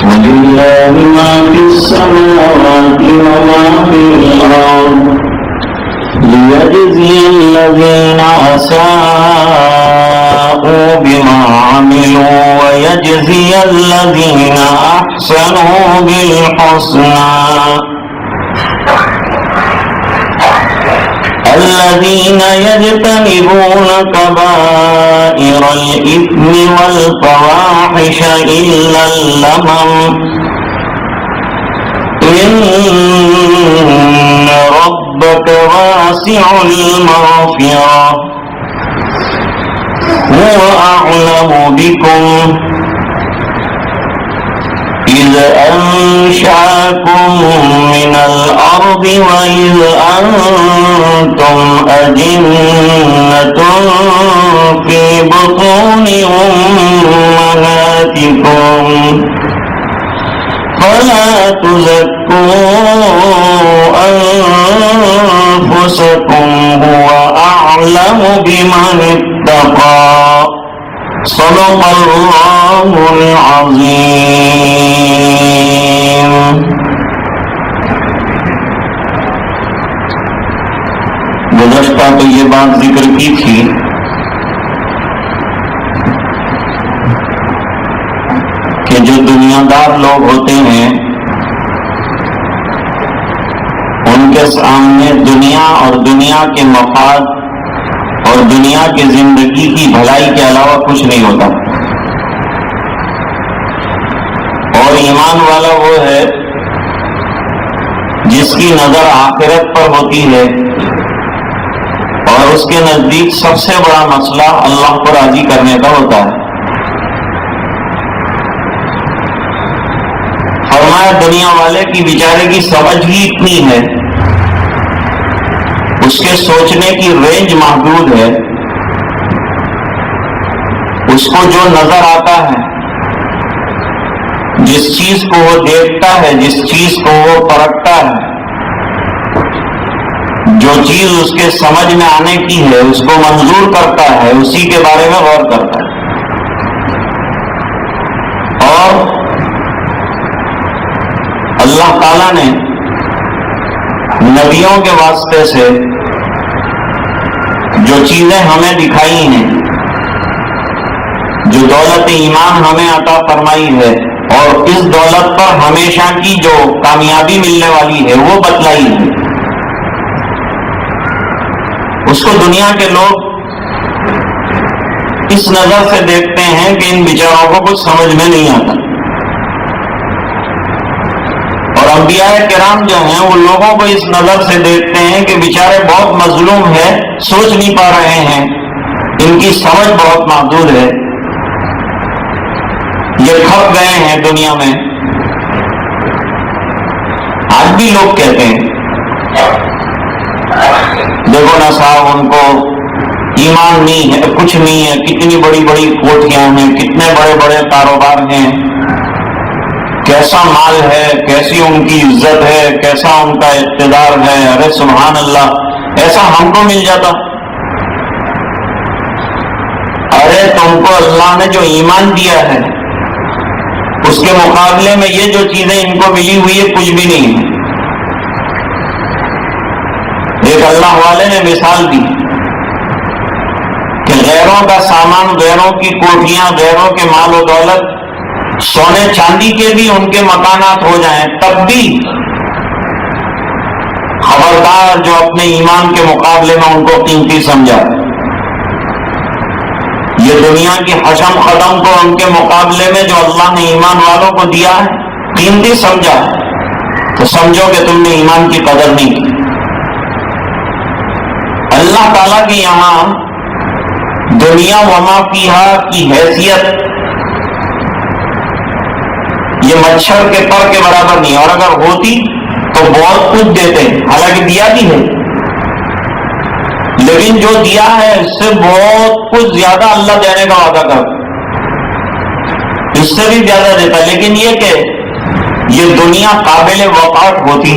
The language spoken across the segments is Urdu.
ولله ما في السماوات وما في الأرض ليجزي الذين أساءوا بما عملوا ويجزي الذين أحسنوا بالحسنى الذين يجتنبون كبائر الإثم والفواحش إلا اللمم إن ربك واسع المغفرة هو أعلم بكم إذ أنشأكم من الأرض وإذ أنتم أجنة في بطون أمهاتكم فلا تزكوا أنفسكم هو أعلم بمن اتقى صدق اللہ العظیم. گزشتہ تو یہ بات ذکر کی تھی کہ جو دنیا دار لوگ ہوتے ہیں ان کے سامنے دنیا اور دنیا کے مفاد اور دنیا کی زندگی کی بھلائی کے علاوہ کچھ نہیں ہوتا. اور ایمان والا وہ ہے جس کی نظر آخرت پر ہوتی ہے اور اس کے نزدیک سب سے بڑا مسئلہ اللہ کو راضی کرنے کا ہوتا ہے. فرمایا دنیا والے کی بیچارے کی سمجھ ہی اتنی ہے، اس کے سوچنے کی رینج محدود ہے، اس کو جو نظر آتا ہے، جس چیز کو وہ دیکھتا ہے، جس چیز کو وہ پرکھتا ہے، جو چیز اس کے سمجھ میں آنے کی ہے اس کو منظور کرتا ہے، اسی کے بارے میں غور کرتا ہے. اور اللہ تعالیٰ نے نبیوں کے واسطے سے جو چیزیں ہمیں دکھائی ہیں، جو دولت ایمان ہمیں عطا فرمائی ہے اور اس دولت پر ہمیشہ کی جو کامیابی ملنے والی ہے وہ بتلائی ہے، اس کو دنیا کے لوگ اس نظر سے دیکھتے ہیں کہ ان بیچاروں کو کچھ سمجھ میں نہیں آتا. اور انبیاء کرام جو ہیں وہ لوگوں کو اس نظر سے دیکھتے ہیں کہ بیچارے بہت مظلوم ہیں، سوچ نہیں پا رہے ہیں، ان کی سمجھ بہت محدود ہے، یہ کھپ گئے ہیں دنیا میں. آج بھی لوگ کہتے ہیں دیکھو نا صاحب ان کو ایمان نہیں ہے، کچھ نہیں ہے، کتنی بڑی بڑی کوٹھیاں ہیں، کتنے بڑے بڑے کاروبار ہیں، کیسا مال ہے، کیسی ان کی عزت ہے، کیسا ان کا اقتدار ہے. ارے سبحان اللہ، ایسا ہم کو مل جاتا. ارے تم کو اللہ نے جو ایمان دیا ہے اس کے مقابلے میں یہ جو چیزیں ان کو ملی ہوئی ہے کچھ بھی نہیں ہے. ایک اللہ والے نے مثال دی کہ غیروں کا سامان، غیروں کی کوٹھیاں، غیروں کے مال و دولت، سونے چاندی کے بھی ان کے مکانات ہو جائیں تب بھی خبردار جو اپنے ایمان کے مقابلے میں ان کو قیمتی سمجھا. یہ دنیا کی حشم قدم کو ان کے مقابلے میں جو اللہ نے ایمان والوں کو دیا ہے قیمتی سمجھا، تو سمجھو کہ تم نے ایمان کی قدر نہیں کی. اللہ تعالیٰ کی یہاں دنیا وما فیہا کی حیثیت یہ مچھر کے پر کے برابر نہیں، اور اگر ہوتی تو بہت کچھ دیتے، حالانکہ دیا بھی ہے، لیکن جو دیا ہے اس سے بہت کچھ زیادہ اللہ دینے کا وعدہ کرتا، اس سے بھی زیادہ دیتا. لیکن یہ کہ یہ دنیا قابل وقات ہوتی.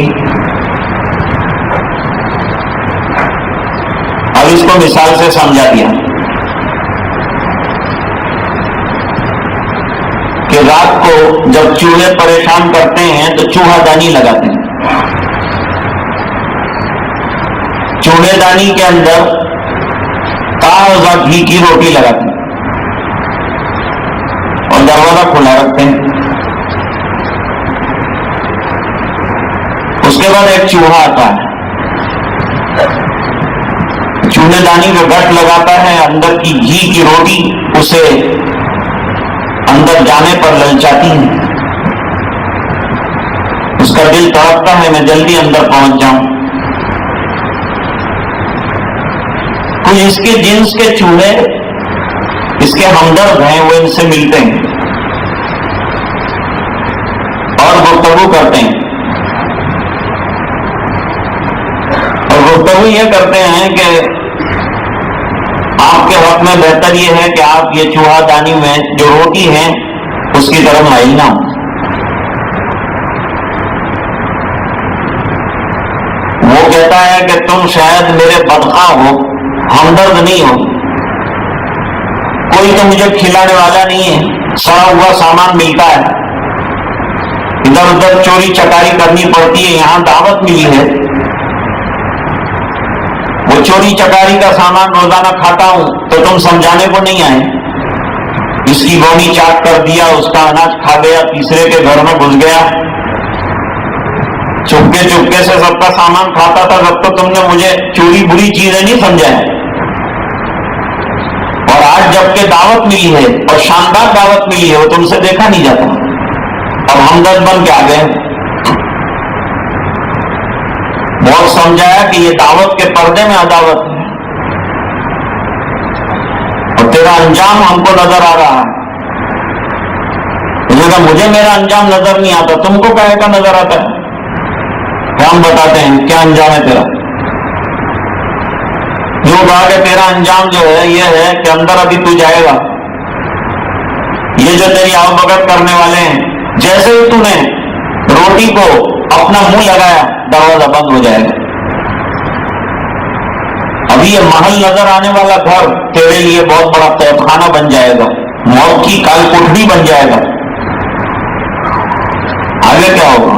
اب اس کو مثال سے سمجھا دیا کہ رات کو جب چوہے پریشان کرتے ہیں تو چوہا دانی لگاتے ہیں. چوہے دانی کے اندر تازہ گھی کی روٹی لگاتے ہیں اور دروازہ کھلا رکھتے ہیں. اس کے بعد ایک چوہا آتا ہے، چوہے دانی کو گٹ لگاتا ہے، اندر کی گھی کی روٹی اسے اندر جانے پر للچاتی ہے. اس کا دل تڑپتا ہے میں جلدی اندر پہنچ جاؤں. کچھ اس کے جنس کے چوہے اس کے ہمدرد ہیں، وہ ان سے ملتے ہیں اور گفتگو کرتے ہیں. اور گفتگو یہ کرتے ہیں کہ آپ کے حق میں بہتر یہ ہے کہ آپ یہ چوہا دانی میں جو روٹی ہے اس کی طرف مائل نہ ہو. وہ کہتا ہے کہ تم شاید میرے بدخواہ ہو، ہمدرد نہیں ہو، کوئی تو مجھے کھلانے والا نہیں ہے، سڑا ہوا سامان ملتا ہے، ادھر ادھر چوری چکاری کرنی پڑتی ہے، یہاں دعوت ملی ہے، وہ چوری چکاری کا سامان روزانہ کھاتا ہوں تو تم سمجھانے کو نہیں آئے. اس کی بونی چاٹ کر دیا، اس کا اناج کھا گیا، تیسرے کے گھر میں گھس گیا، چپکے چپکے سے سب کا سامان کھاتا تھا، جب تو تم نے مجھے چوری بری چیزیں نہیں سمجھا ہے. اور آج جب کہ دعوت ملی ہے اور شاندار دعوت ملی ہے، وہ تم سے دیکھا نہیں جاتا، اب ہمدرد بن کے آ گئے. بہت سمجھایا کہ یہ دعوت کے پردے میں عداوت ہے اور تیرا انجام ہم کو نظر آ رہا ہے. کہا مجھے میرا انجام نظر نہیں آتا، تم کو کہے کا نظر آتا ہے؟ ہم بتاتے ہیں کیا انجام ہے تیرا. جو کہا کہ تیرا انجام جو ہے یہ ہے کہ اندر ابھی تو جائے گا، یہ جو تیری آؤ بگت کرنے والے ہیں، جیسے ہی تو نے روٹی کو اپنا منہ لگایا دروازہ بند ہو جائے گا. ابھی یہ محل نظر آنے والا گھر تیرے لیے بہت بڑا قید خانہ بن جائے گا، موت کی کال کوٹڑی بن جائے گا. آگے کیا ہوگا؟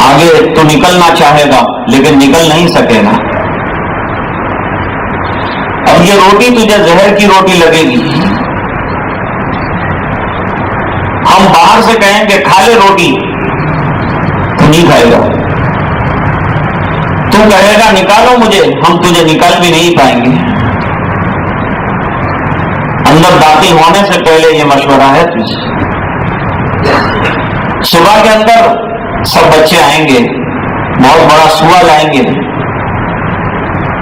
آگے تو نکلنا چاہے گا لیکن نکل نہیں سکے گا. اب یہ روٹی تجھے زہر کی روٹی لگے گی. ہم باہر سے کہیں کہ کھا لے روٹی، تو نہیں کھائے گا. تو کہے گا نکالو مجھے، ہم تجھے نکال بھی نہیں پائیں گے. اندر داخل ہونے سے پہلے یہ مشورہ ہے تجھے. صبح کے اندر سب بچے آئیں گے، بہت بڑا سوا لائیں گے،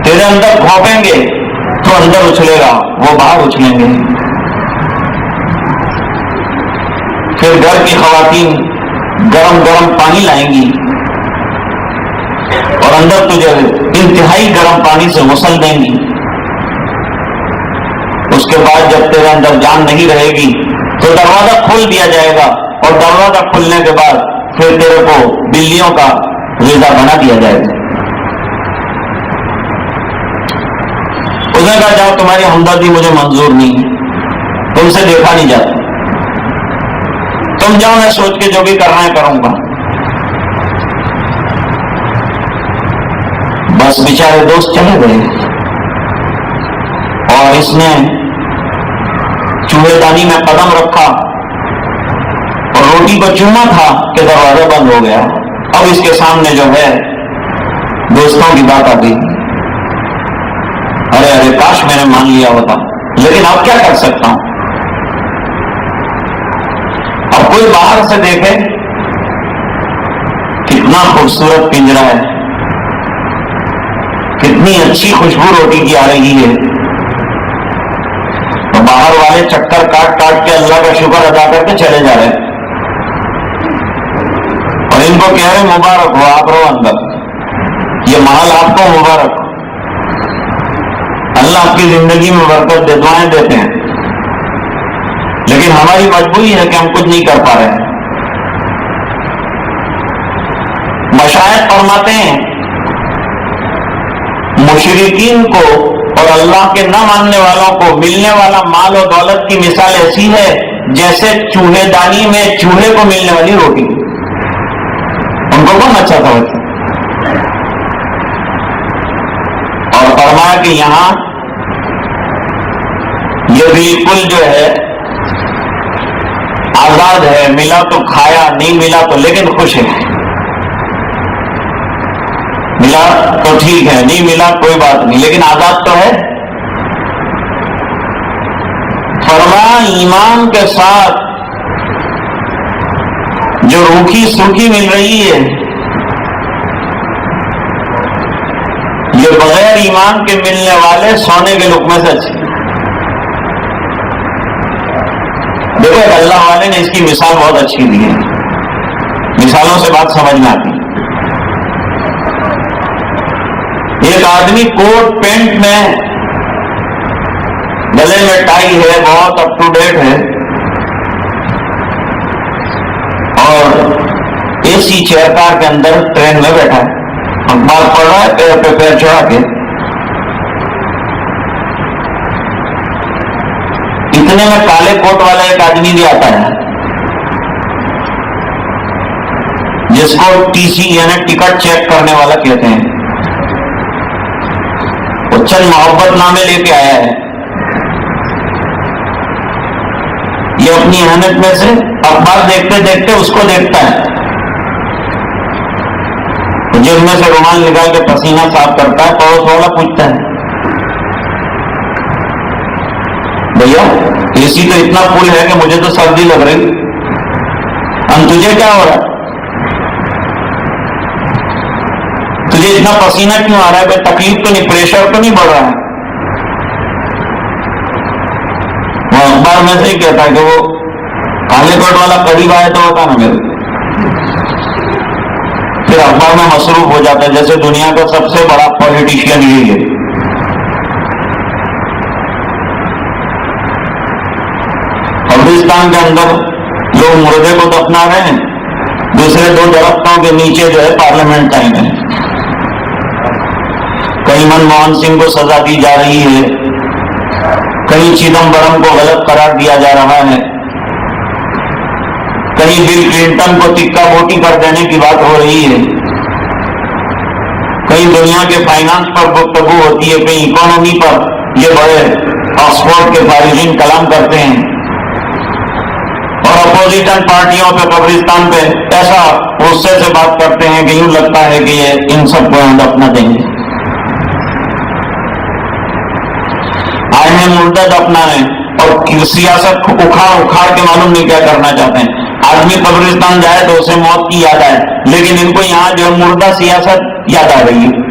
تیرے اندر بھونکیں گے تو اندر اچھلے گا، وہ باہر اچھلیں گے. پھر گھر کی خواتین گرم گرم پانی لائیں گی اور اندر تجھے انتہائی گرم پانی سے غسل دیں گی. اس کے بعد جب تیرے اندر جان نہیں رہے گی تو دروازہ کھول دیا جائے گا اور دروازہ کھلنے کے بعد پھر تیرے کو بلیوں کا غذا بنا دیا جائے گا. اس نے کہا جاؤ تمہاری ہمدردی مجھے منظور نہیں ہے، تم سے دیکھا نہیں جاتا، تم جاؤ میں سوچ کے جو بھی کرنا ہے کروں گا. بس بیچارے دوست چلے گئے اور اس نے چوہے دانی میں قدم رکھا اور روٹی کو چوما تھا کہ دروازہ بند ہو گیا. اب اس کے سامنے جو ہے دوستوں کی بات آ گئی، ارے ارے کاش میں نے مان لیا ہوتا، لیکن اب کیا کر سکتا ہوں. اب کوئی باہر سے دیکھے کتنا خوبصورت پنجرا ہے، کتنی اچھی خوشبو روٹی کی آ رہی ہے، تو باہر والے چکر کاٹ کاٹ کے اللہ کا شکر ادا کر کے چلے جا رہے اور ان کو کہہ رہے مبارک ہو، آپ رہو اندر، یہ محل آپ کو مبارک ہو، اللہ آپ کی زندگی میں برکت دے، دعائیں دیتے ہیں. لیکن ہماری مجبوری ہے کہ ہم کچھ نہیں کر پا رہے ہیں. مشائخ فرماتے ہیں مشرکین کو اور اللہ کے نہ ماننے والوں کو ملنے والا مال و دولت کی مثال ایسی ہے جیسے چوہے دانی میں چوہے کو ملنے والی روٹی، ان کو کون اچھا سمجھتا۔ اور فرمایا کہ یہاں یہ بالکل جو ہے آزاد ہے، ملا تو کھایا، نہیں ملا تو لیکن خوش ہے، ملا تو ٹھیک ہے، نہیں ملا کوئی بات نہیں، لیکن آزاد تو ہے۔ فرمایا ایمان کے ساتھ جو روکھی سوکھی مل رہی ہے یہ بغیر ایمان کے ملنے والے سونے کے لقمے سے اچھے۔ دیکھو اللہ والے نے اس کی مثال بہت اچھی دی ہے، مثالوں سے بات سمجھ میں آتی ہے۔ ایک آدمی کوٹ پینٹ میں، گلے میں ٹائی ہے، بہت اپ ٹو ڈیٹ ہے، اور اے سی چیئر کار کے اندر ٹرین میں بیٹھا ہے، اخبار پڑھ رہا ہے پیر پہ پیر چڑھا کے۔ اتنے میں کالے کوٹ والا ایک آدمی بھی آتا ہے جس کو ٹی سی یعنی ٹکٹ چیک کرنے والا کہتے ہیں۔ وہ چند محبت نامے لے کے آیا ہے، یہ اپنی احمد میں سے اخبار دیکھتے دیکھتے اس کو دیکھتا ہے، جیب میں سے رومال نکال کے پسینہ صاف کرتا ہے، پڑوس والا پوچھتا ہے بھیا اے سی تو اتنا فل ہے کہ مجھے تو سردی لگ رہی، تجھے کیا ہو رہا ہے؟ تجھے اتنا پسینہ کیوں آ رہا ہے؟ بھائی تکلیف تو نہیں، پریشر تو نہیں بڑھ رہا ہے؟ وہ اخبار میں سے ہی کہتا ہے کہ وہ کالے کوٹ والا قریب آیا تو ہوتا نا میرے، پھر اخبار میں مصروف ہو جاتا ہے جیسے دنیا کا سب سے بڑا پولیٹیشین یہی ہے۔ قبرستان کے اندر لوگ مردے کو دفنا رہے ہیں، دوسرے دو درختوں کے نیچے جو ہے پارلیمنٹ ٹائم ہے، کہیں منموہن سنگھ کو سزا دی جا رہی ہے، کہیں چدمبرم کو غلط قرار دیا جا رہا ہے، کہیں بل کلنٹن کو ٹکا بوٹی کر دینے کی بات ہو رہی ہے، کہیں دنیا کے فائنانس پر گفتگو ہوتی ہے، کہیں اکانومی پر یہ بڑے آکسفورڈ کے فارغین کلام کرتے ہیں، اور اپوزیشن پارٹیوں پہ قبرستان پہ ایسا غصے سے بات کرتے ہیں کہ یوں لگتا ہے کہ یہ ان سب کو ہم دفنا دیں گے۔ آئے ہیں مردہ دفنانے اور سیاست اکھاڑ اکھاڑ کے معلوم نہیں کیا کرنا چاہتے ہیں۔ آدمی قبرستان جائے تو اسے موت کی یاد آئے، لیکن ان کو یہاں جو مردہ سیاست یاد آ رہی ہے۔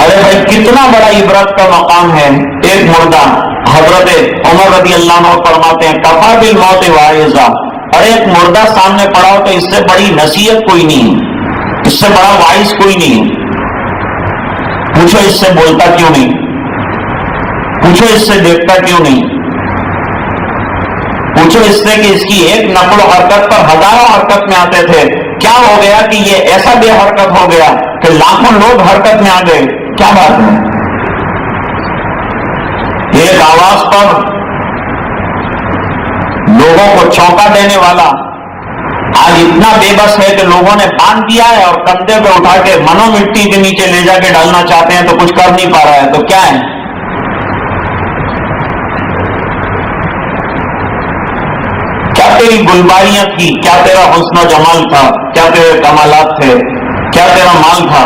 ارے بھائی کتنا بڑا عبرت کا مقام ہے، ایک مردہ، حضرت عمر رضی اللہ عنہ فرماتے ہیں کفا بالموت واعظا، اور ایک مردہ سامنے پڑا ہو تو اس سے بڑی نصیحت کوئی نہیں ہے، اس سے بڑا واعظ کوئی نہیں ہے۔ پوچھو اس سے بولتا کیوں نہیں، پوچھو اس سے دیکھتا کیوں نہیں، پوچھو اس سے کہ اس کی ایک نقل و حرکت پر ہزاروں حرکت میں آتے تھے، کیا ہو گیا کہ یہ ایسا بے حرکت ہو گیا کہ لاکھوں لوگ حرکت میں آ گئے؟ کیا بات ہے؟ ایک آواز پر لوگوں کو چونکا دینے والا آج اتنا بے بس ہے کہ لوگوں نے باندھ دیا ہے اور کندھے پہ اٹھا کے منو مٹی کے نیچے لے جا کے ڈالنا چاہتے ہیں تو کچھ کر نہیں پا رہا ہے، تو کیا ہے؟ کیا تیری گلباریاں تھی، کیا تیرا حسن و جمال تھا، کیا تیرے کمالات تھے، کیا تیرا مال تھا؟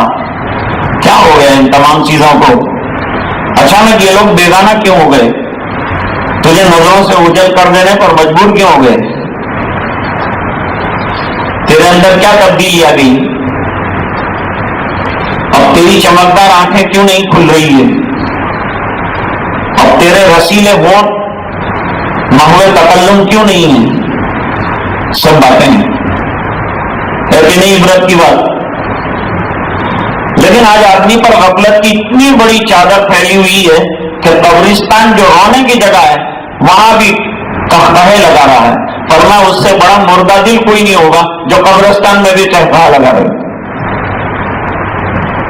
کیا ہو گیا ان تمام چیزوں کو؟ اچانک یہ لوگ بیگانہ کیوں ہو گئے؟ تجھے نظروں سے اوجھل کر دینے پر مجبور کیوں ہو گئے؟ تیرے اندر کیا تبدیلی آ گئی؟ اب تیری چمکدار آنکھیں کیوں نہیں کھل رہی ہے؟ اب تیرے رسیلے ہونٹ محو تکلم کیوں نہیں ہے؟ سب باتیں ہیں، ہے کہ نہیں عبرت کی بات؟ لیکن آج آدمی پر غفلت کی اتنی بڑی چادر پھیلی ہوئی ہے کہ قبرستان جو رونے کی جگہ ہے وہاں بھی قہقہے لگا رہا ہے، ورنہ اس سے بڑا مردہ دل کوئی نہیں ہوگا جو قبرستان میں بھی قہقہا لگا رہے۔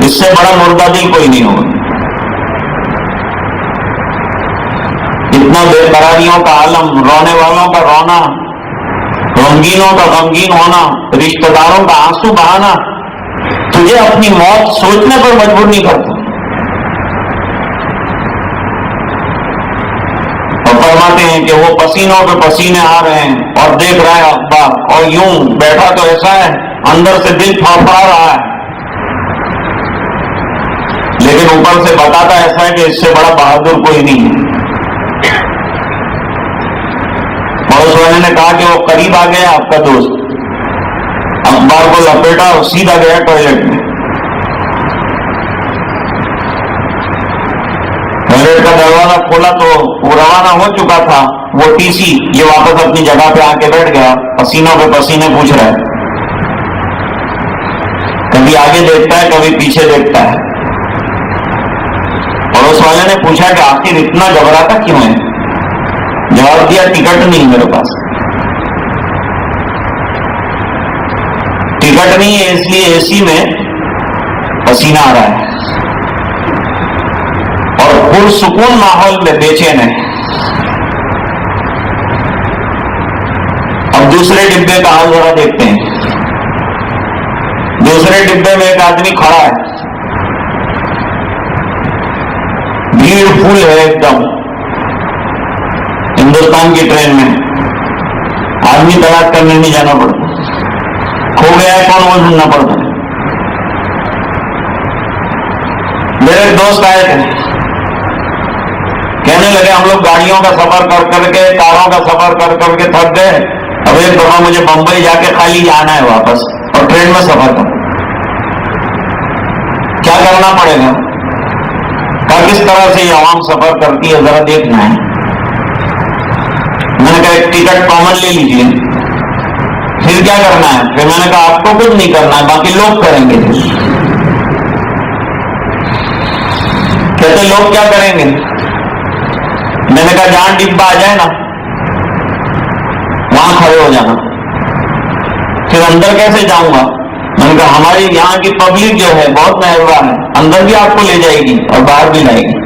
اس سے بڑا مردہ دل کوئی نہیں ہوگا. اتنا بے قراریوں کا عالم، رونے والوں کا رونا، غمگینوں کا غمگین ہونا، رشتہ داروں کا آنسو بہانا تجھے اپنی موت سوچنے پر مجبور نہیں کرتا. اور فرماتے ہیں کہ وہ پسینوں پہ پسینے آ رہے ہیں اور دیکھ رہا ہے اخبار، اور یوں بیٹھا تو ایسا ہے اندر سے دل پھڑپڑا رہا ہے، لیکن اوپر سے بتاتا ایسا ہے کہ اس سے بڑا بہادر کوئی نہیں ہے. پڑوس والے نے کہا کہ وہ قریب آ گیا آپ کا دوست، اخبار کو لپیٹا اور سیدھا گیا ٹوائلٹ میں. ٹوائلٹ کا دروازہ کھولا تو وہ روانہ ہو چکا تھا، وہ ٹی سی یہ واپس اپنی جگہ پہ آ کے بیٹھ گیا، پسینوں پہ پسینے پوچھ رہا ہے، کبھی آگے دیکھتا ہے کبھی پیچھے دیکھتا ہے. پڑوس والے نے پوچھا کہ آخر اتنا گھبراتا کیوں ہے؟ جواب دیا ٹکٹ نہیں میرے پاس. ٹکٹ نہیں ہے اس لیے اے سی میں پسینہ آ رہا ہے اور پرسکون ماحول میں بے چین ہے. اب دوسرے ڈبے کا حال ذرا دیکھتے ہیں. دوسرے ڈبے میں ایک آدمی کھڑا ہے، بھیڑ پھول ہے ایک دم. ہندوستان کی ٹرین میں آدمی تلاش کرنے نہیں جانا پڑتا، کھو گیا ہے کون وہ ڈھونڈنا پڑتا ہے. میرے ایک دوست آئے تھے، کہنے لگے ہم لوگ گاڑیوں کا سفر کر کر کے، کاروں کا سفر کر کر کے تھک گئے، اب ایک دفعہ مجھے بمبئی جا کے خالی جانا ہے واپس اور ٹرین میں سفر کرنا، کیا کرنا پڑے گا؟ کس طرح سے یہ عوام سفر کرتی ہے ذرا دیکھنا ہے. میں نے کہا ایک ٹکٹ کامن لے لیجیے. پھر کیا کرنا ہے؟ پھر میں نے کہا آپ کو کچھ نہیں کرنا ہے، باقی لوگ کریں گے. کہتے لوگ کیا کریں گے؟ میں نے کہا جہاں ڈبہ آ جائے نا وہاں کھڑے ہو جانا. پھر اندر کیسے جاؤں گا؟ میں نے کہا ہماری یہاں کی پبلک جو ہے بہت مہربان ہے، اندر بھی آپ کو لے جائے گی اور باہر بھی لائے گی.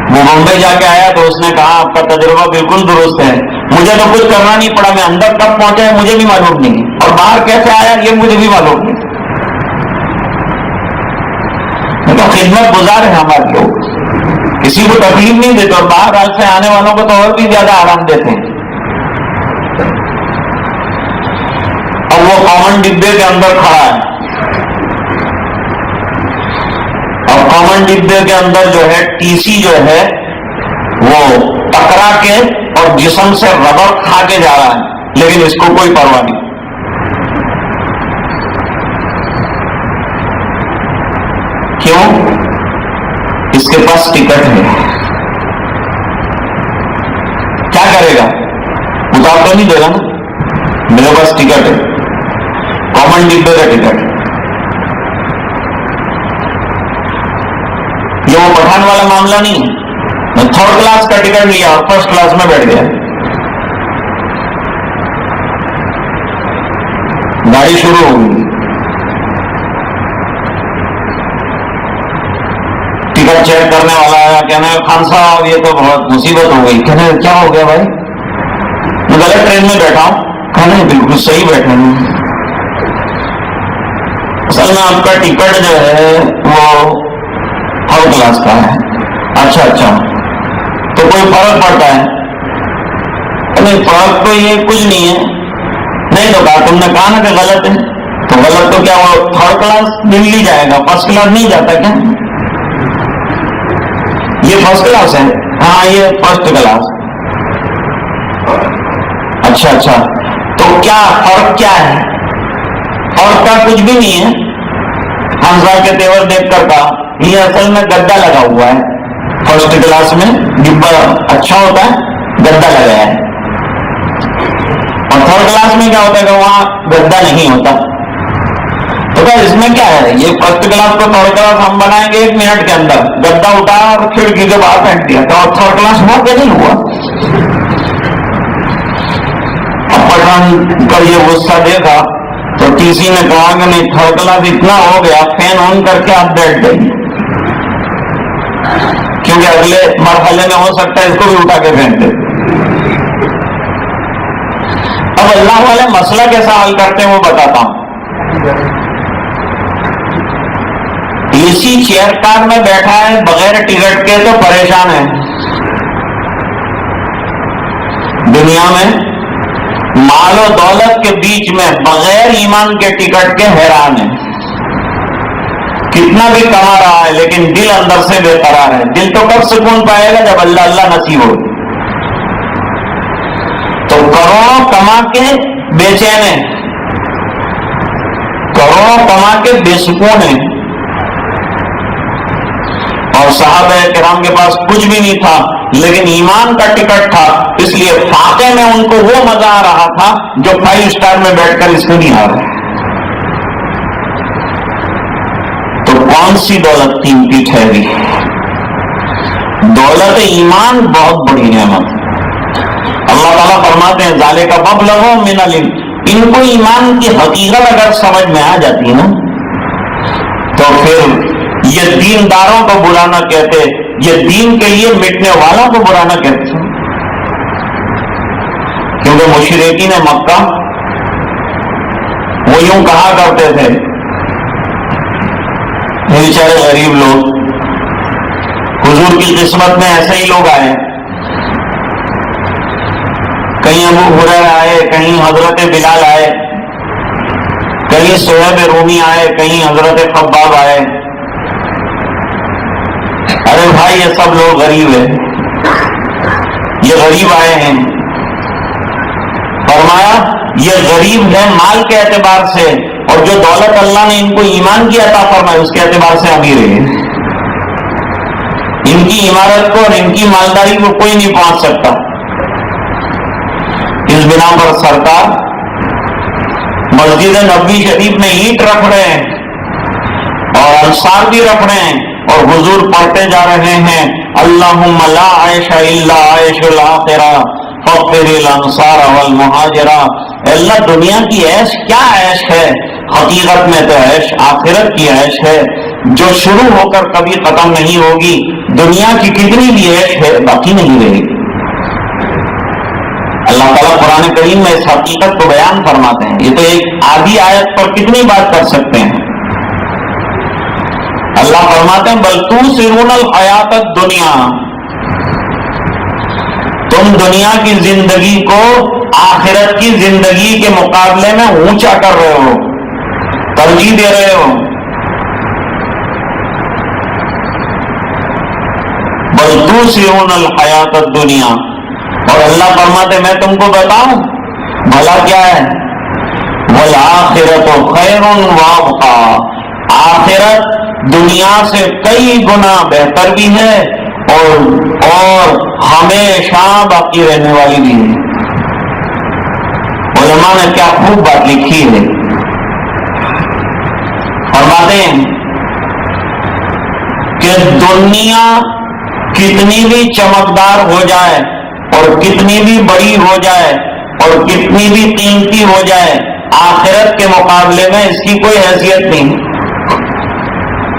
وہ بمبئی جا کے آیا تو اس نے کہا آپ کا تجربہ بالکل درست ہے، مجھے تو کچھ کرنا نہیں پڑا، میں اندر کب پہنچا ہے مجھے بھی معلوم نہیں، اور باہر کیسے آیا یہ مجھے بھی معلوم نہیں. تو خدمت گزار ہے ہمارے لوگ، کسی کو تکلیف نہیں دیتے اور باہر سے آنے والوں کو تو اور بھی زیادہ آرام دیتے ہیں. اب وہ کامن ڈبے کے اندر کھڑا ہے، اور کامن ڈبے کے اندر جو ہے ٹی سی جو ہے وہ ٹکرا کے اور جسم سے ربڑ کھا کے جا رہا ہے، لیکن اس کو کوئی پرواہ نہیں. کیوں؟ اس کے پاس ٹکٹ ہے. کیا کرے گا؟ اتار تو نہیں دے گا نا، میرے پاس ٹکٹ ہے، کامن ڈبے کا ٹکٹ. یہ وہ پٹھان والا معاملہ نہیں ہے، میں تھرڈ کلاس کا ٹکٹ لیا اور فرسٹ کلاس میں بیٹھ گیا. گاڑی شروع ہو گئی، ٹکٹ چیک کرنے والا آیا، کہنے خان صاحب یہ تو بہت مصیبت ہو گئی. کہنے کیا ہو گیا بھائی؟ میں غلط ٹرین میں بیٹھا ہوں. کہنے بالکل صحیح بیٹھے ہوں، اصل میں آپ کا ٹکٹ جو ہے وہ تھرڈ کلاس کا ہے. اچھا تو کوئی فرق پڑتا ہے؟ نہیں فرق تو یہ کچھ نہیں ہے. نہیں تو کہا تم نے کہا نا کہ غلط ہے، تو غلط تو کیا وہ تھرڈ کلاس دلی جائے گا، فرسٹ کلاس نہیں جاتا کیا؟ یہ فرسٹ کلاس ہے. ہاں یہ فرسٹ کلاس. اچھا تو کیا فرق کیا ہے؟ فرق کا کچھ بھی نہیں ہے. حمزہ کے تیور دیکھ کر کہا یہ اصل میں گدا لگا ہوا ہے. فرسٹ کلاس میں ڈبہ اچھا ہوتا ہے، گدا لگایا ہے، اور تھرڈ کلاس میں کیا ہوتا ہے کہ وہاں گدا نہیں ہوتا. تو کیا اس میں کیا ہے؟ یہ فرسٹ کلاس کو تھرڈ کلاس ہم بنائیں گے 1 منٹ کے اندر، گدا اٹھایا اور کھڑکی کے باہر پھینک دیا، تو تھرڈ کلاس ہوا کہ نہیں ہوا؟ اب پٹھان کا یہ غصہ دیکھا تو کسی نے کہا کہ نہیں، تھرڈ کلاس اتنا ہو گیا، فین آن کر کے آپ بیٹھ گئے، کیونکہ اگلے مرحلے میں ہو سکتا ہے اس کو بھی اٹھا کے پھینک دے۔ اب اللہ والے مسئلہ کیسا حل کرتے ہیں وہ بتاتا ہوں۔ اسی چیئر کار میں بیٹھا ہے بغیر ٹکٹ کے تو پریشان ہے، دنیا میں مال و دولت کے بیچ میں بغیر ایمان کے ٹکٹ کے حیران ہے، کتنا بھی کما رہا ہے لیکن دل اندر سے بے قرار ہے۔ دل تو کب سکون پائے گا جب اللہ اللہ نصیب ہو۔ تو کروڑوں کما کے بے چین ہے، کروڑوں کما کے بے سکون ہے، اور صحابہ کرام کے پاس کچھ بھی نہیں تھا لیکن ایمان کا ٹکٹ تھا، اس لیے فاقے میں ان کو وہ مزہ آ رہا تھا جو 5 اسٹار میں بیٹھ کر اس کو نہیں آ رہا۔ تو کون سی دولت تھی ان کی ٹھہری؟ دولت ایمان بہت بڑی نعمت۔ اللہ تعالیٰ فرماتے ہیں ذالک مبلغ من العلم، ان کو ایمان کی حقیقت اگر سمجھ میں آ جاتی ہے نا تو پھر یہ دینداروں کو برا نہ کہتے، یہ دین کے لیے مٹنے والوں کو برا نہ کہتے، کیونکہ مشرکین مکہ وہ یوں کہا کرتے تھے، بیچارے غریب لوگ، حضور کی قسمت میں ایسے ہی لوگ آئے، کہیں ابو ہریرہ آئے، کہیں حضرت بلال آئے، کہیں صہیب رومی آئے، کہیں حضرت خباب آئے۔ ارے بھائی یہ سب لوگ غریب ہیں، یہ غریب آئے ہیں۔ فرمایا یہ غریب ہے مال کے اعتبار سے، اور جو دولت اللہ نے ان کو ایمان کی عطا فرمائی اس کے اعتبار سے امیر ہے۔ ان کی عمارت کو اور ان کی مالداری کو کوئی نہیں پہنچ سکتا۔ اس بنا پر سرکار مسجد نبوی شریف میں اینٹ رکھ رہے ہیں اور انصار بھی رکھ رہے ہیں، اور حضور پڑھتے جا رہے ہیں اللہم لا عیش الا عیش الاخرہ فاغفر الانصار والمہاجرہ۔ اللہ دنیا کی عیش کیا عیش ہے؟ حقیقت میں تو عیش آخرت کی عیش ہے جو شروع ہو کر کبھی ختم نہیں ہوگی۔ دنیا کی کتنی بھی عیش ہے باقی نہیں رہے گی۔ اللہ تعالیٰ قرآن کریم میں اس حقیقت کو بیان فرماتے ہیں۔ یہ تو ایک آدھی آیت پر کتنی بات کر سکتے ہیں۔ اللہ فرماتے ہیں بل تؤثرون الحیات الدنیا، تم دنیا کی زندگی کو آخرت کی زندگی کے مقابلے میں اونچا کر رہے ہو، ترجیح دے رہے ہو۔ بل تؤثرون الحیات الدنیا، اور اللہ فرماتے میں تم کو بتاؤں بھلا کیا ہے، والآخرۃ خیر وابقیٰ، آخرت دنیا سے کئی گنا بہتر بھی ہے اور ہمیشہ باقی رہنے والی بھی ہے۔ علماء نے کیا خوب بات لکھی ہے، فرماتے ہیں کہ دنیا کتنی بھی چمکدار ہو جائے اور کتنی بھی بڑی ہو جائے اور کتنی بھی قیمتی ہو جائے، آخرت کے مقابلے میں اس کی کوئی حیثیت نہیں،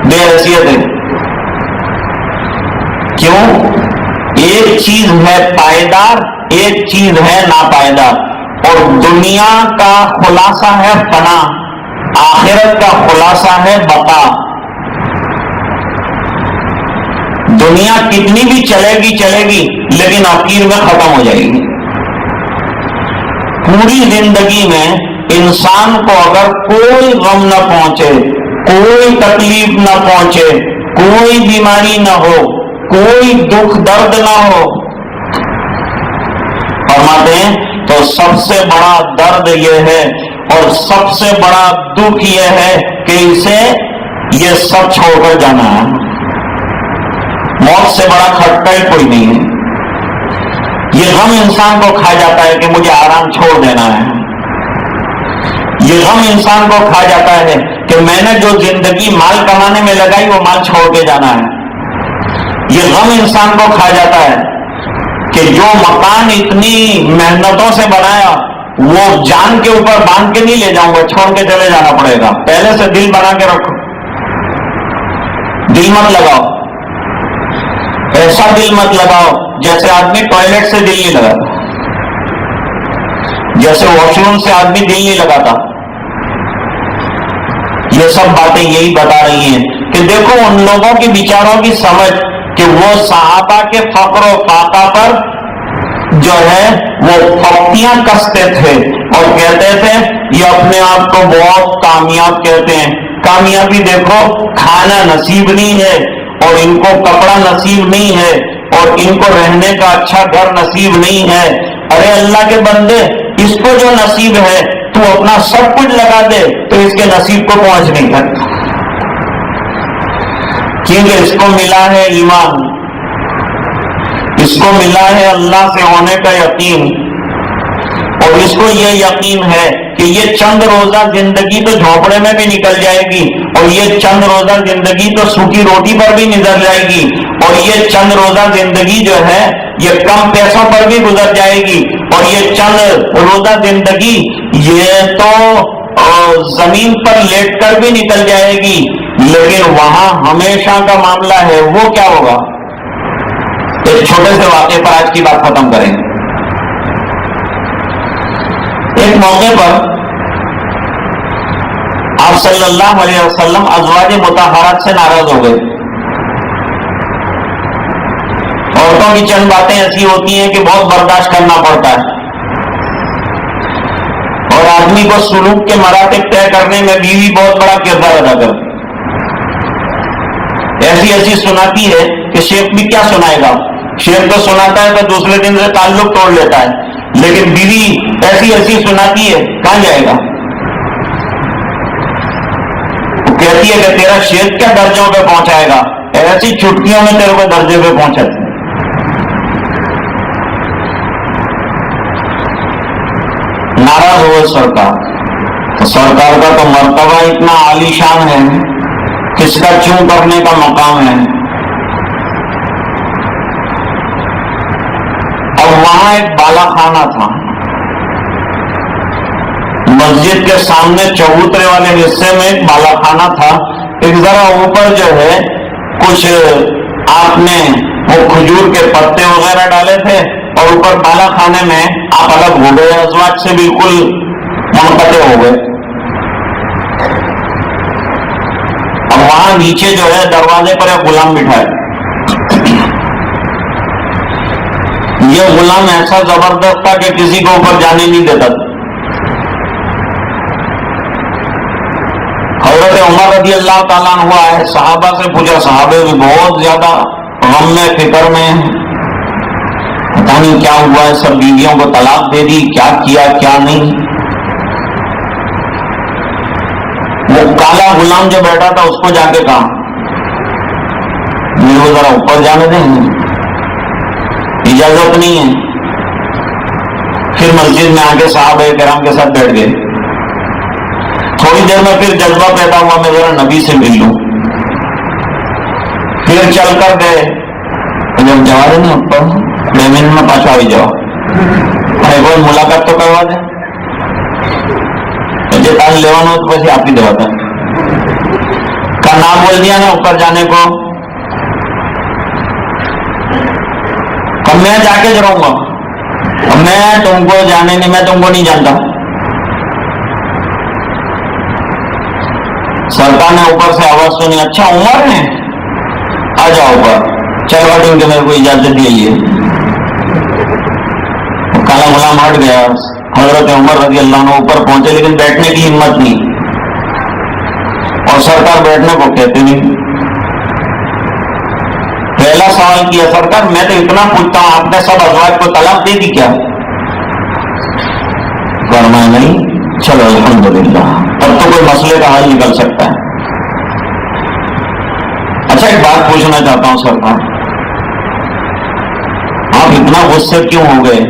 بے حیثیت ہے۔ کیوں؟ ایک چیز ہے پائیدار، ایک چیز ہے ناپائیدار، اور دنیا کا خلاصہ ہے فنا، آخرت کا خلاصہ ہے بقا۔ دنیا کتنی بھی چلے گی لیکن آخر میں ختم ہو جائے گی۔ پوری زندگی میں انسان کو اگر کوئی غم نہ پہنچے، کوئی تکلیف نہ پہنچے، کوئی بیماری نہ ہو، کوئی دکھ درد نہ ہو، فرماتے ہیں تو سب سے بڑا درد یہ ہے اور سب سے بڑا دکھ یہ ہے کہ اسے یہ سب چھوڑ کر جانا ہے۔ موت سے بڑا کھٹکا کوئی نہیں ہے۔ یہ غم انسان کو کھا جاتا ہے کہ مجھے آرام چھوڑ دینا ہے، یہ غم انسان کو کھا جاتا ہے کہ میں نے جو زندگی مال کمانے میں لگائی وہ مال چھوڑ کے جانا ہے، یہ غم انسان کو کھا جاتا ہے کہ جو مکان اتنی محنتوں سے بنایا وہ جان کے اوپر باندھ کے نہیں لے جاؤں گا، چھوڑ کے چلے جانا پڑے گا. پہلے سے دل بنا کے رکھو، دل مت لگاؤ، ایسا دل مت لگاؤ جیسے آدمی ٹوائلٹ سے دل نہیں لگاتا، جیسے واش روم سے آدمی دل نہیں لگاتا. یہ سب باتیں یہی بتا رہی ہیں کہ دیکھو ان لوگوں کی بیچاروں کی سمجھ کہ وہ صحابہ کے فقر و فاقہ پر جو ہے وہ پپتیاں کستے تھے اور کہتے تھے یہ اپنے آپ کو بہت کامیاب کہتے ہیں. کامیابی دیکھو، کھانا نصیب نہیں ہے اور ان کو کپڑا نصیب نہیں ہے اور ان کو رہنے کا اچھا گھر نصیب نہیں ہے. ارے اللہ کے بندے، اس کو جو نصیب ہے تو اپنا سب کچھ لگا دے تو اس کے نصیب کو پہنچ نہیں کرتا، کیونکہ اس کو ملا ہے ایمان، اس کو ملا ہے اللہ سے ہونے کا یقین، اور اس کو یہ یقین ہے کہ یہ چند روزہ زندگی تو جھونپڑے میں بھی نکل جائے گی، اور یہ چند روزہ زندگی تو سوکھی روٹی پر بھی نظر جائے گی، اور یہ چند روزہ زندگی جو ہے یہ کم پیسوں پر بھی گزر جائے گی، اور یہ چند روزہ زندگی یہ تو زمین پر لیٹ کر بھی نکل جائے گی. لیکن وہاں ہمیشہ کا معاملہ ہے، وہ کیا ہوگا؟ ایک چھوٹے سے واقعے پر آج کی بات ختم کریں. ایک موقع پر آپ صلی اللہ علیہ وسلم ازواج مطہرات سے ناراض ہو گئے. عورتوں کی چند باتیں ایسی ہوتی ہیں کہ بہت برداشت کرنا پڑتا ہے، اور آدمی کو سلوک کے مراتب طے کرنے میں بیوی بہت بڑا کردار ادا کرتی. ایسی سناتی ہے کہ شیخ بھی کیا سنائے گا، شیخ تو سناتا ہے تو دوسرے دن سے تعلق توڑ لیتا ہے، لیکن بیوی ایسی سناتی ہے، کہاں جائے گا؟ وہ کہتی ہے کہ تیرا شیخ کیا درجوں پہ پہنچائے گا، ایسی چٹکیوں میں تیرے کو درجے پہ پہنچاتی. ناراض ہوئے سرکار، تو سرکار کا تو مرتبہ اتنا عالی شان ہے، کس کا چوں کرنے کا مقام ہے. اور وہاں ایک بالا خانہ تھا، مسجد کے سامنے چبوترے والے حصے میں ایک بالا خانہ تھا. ایک ذرا اوپر جو ہے کچھ آپ نے وہ کھجور کے پتے وغیرہ ڈالے تھے، اور اوپر بالا خانے میں آپ الگ ہو گئے، ازواج سے بالکل منقطع ہو گئے. اور وہاں نیچے جو ہے دروازے پر ایک غلام بٹھا ہے. یہ غلام ایسا زبردست تھا کہ کسی کو اوپر جانے نہیں دیتا تھا. حضرت عمر رضی اللہ تعالیٰ عنہ آئے، صحابہ سے پوچھا، صحابے بھی بہت زیادہ غم میں فکر میں، پتہ نہیں کیا ہوا ہے، سب بیویوں کو طلاق دے دی، کیا کیا کیا نہیں. وہ کالا غلام جو بیٹھا تھا اس کو جا کے کہا میرے کو ذرا اوپر جانے دیں، اجازت نہیں ہے. پھر مسجد میں آ کے صحابہ کرام کے ساتھ بیٹھ گئے. تھوڑی دیر میں پھر جذبہ پیدا ہوا میں ذرا نبی سے مل لوں. پھر چل کر گئے، جب جواب نہیں اوپر 2 منٹ میں پاچھا آئی جواب، کوئی ملاقات تو کروا دیں، مجھے کال لیوانا ہو تو ویسے آپ ہی دواتا کا نام بول دیا نا اوپر جانے کو. اب میں جا کے رہوں گا، میں تم کو جانے نہیں، میں تم کو نہیں جانتا. سرکار نے اوپر سے آواز سنی، اچھا عمر نے، آ جاؤ اوپر. چل واٹوں کے میرے کو اجازت دیجیے. کالا غلام ہٹ گیا. حضرت عمر رضی اللہ عنہ اوپر پہنچے، لیکن بیٹھنے کی ہمت نہیں، اور سرکار بیٹھنے کو کہتے نہیں. پہلا سوال کیا، سرکار میں تو اتنا پوچھتا ہوں آپ نے سب ازواج کو طلاق دے دی کیا؟ فرمایا نہیں. چلو الحمدللہ، اب تو کوئی مسئلے کا حل نکل سکتا ہے. اچھا ایک بات پوچھنا چاہتا ہوں سرکار، آپ اتنا غصے کیوں ہو گئے؟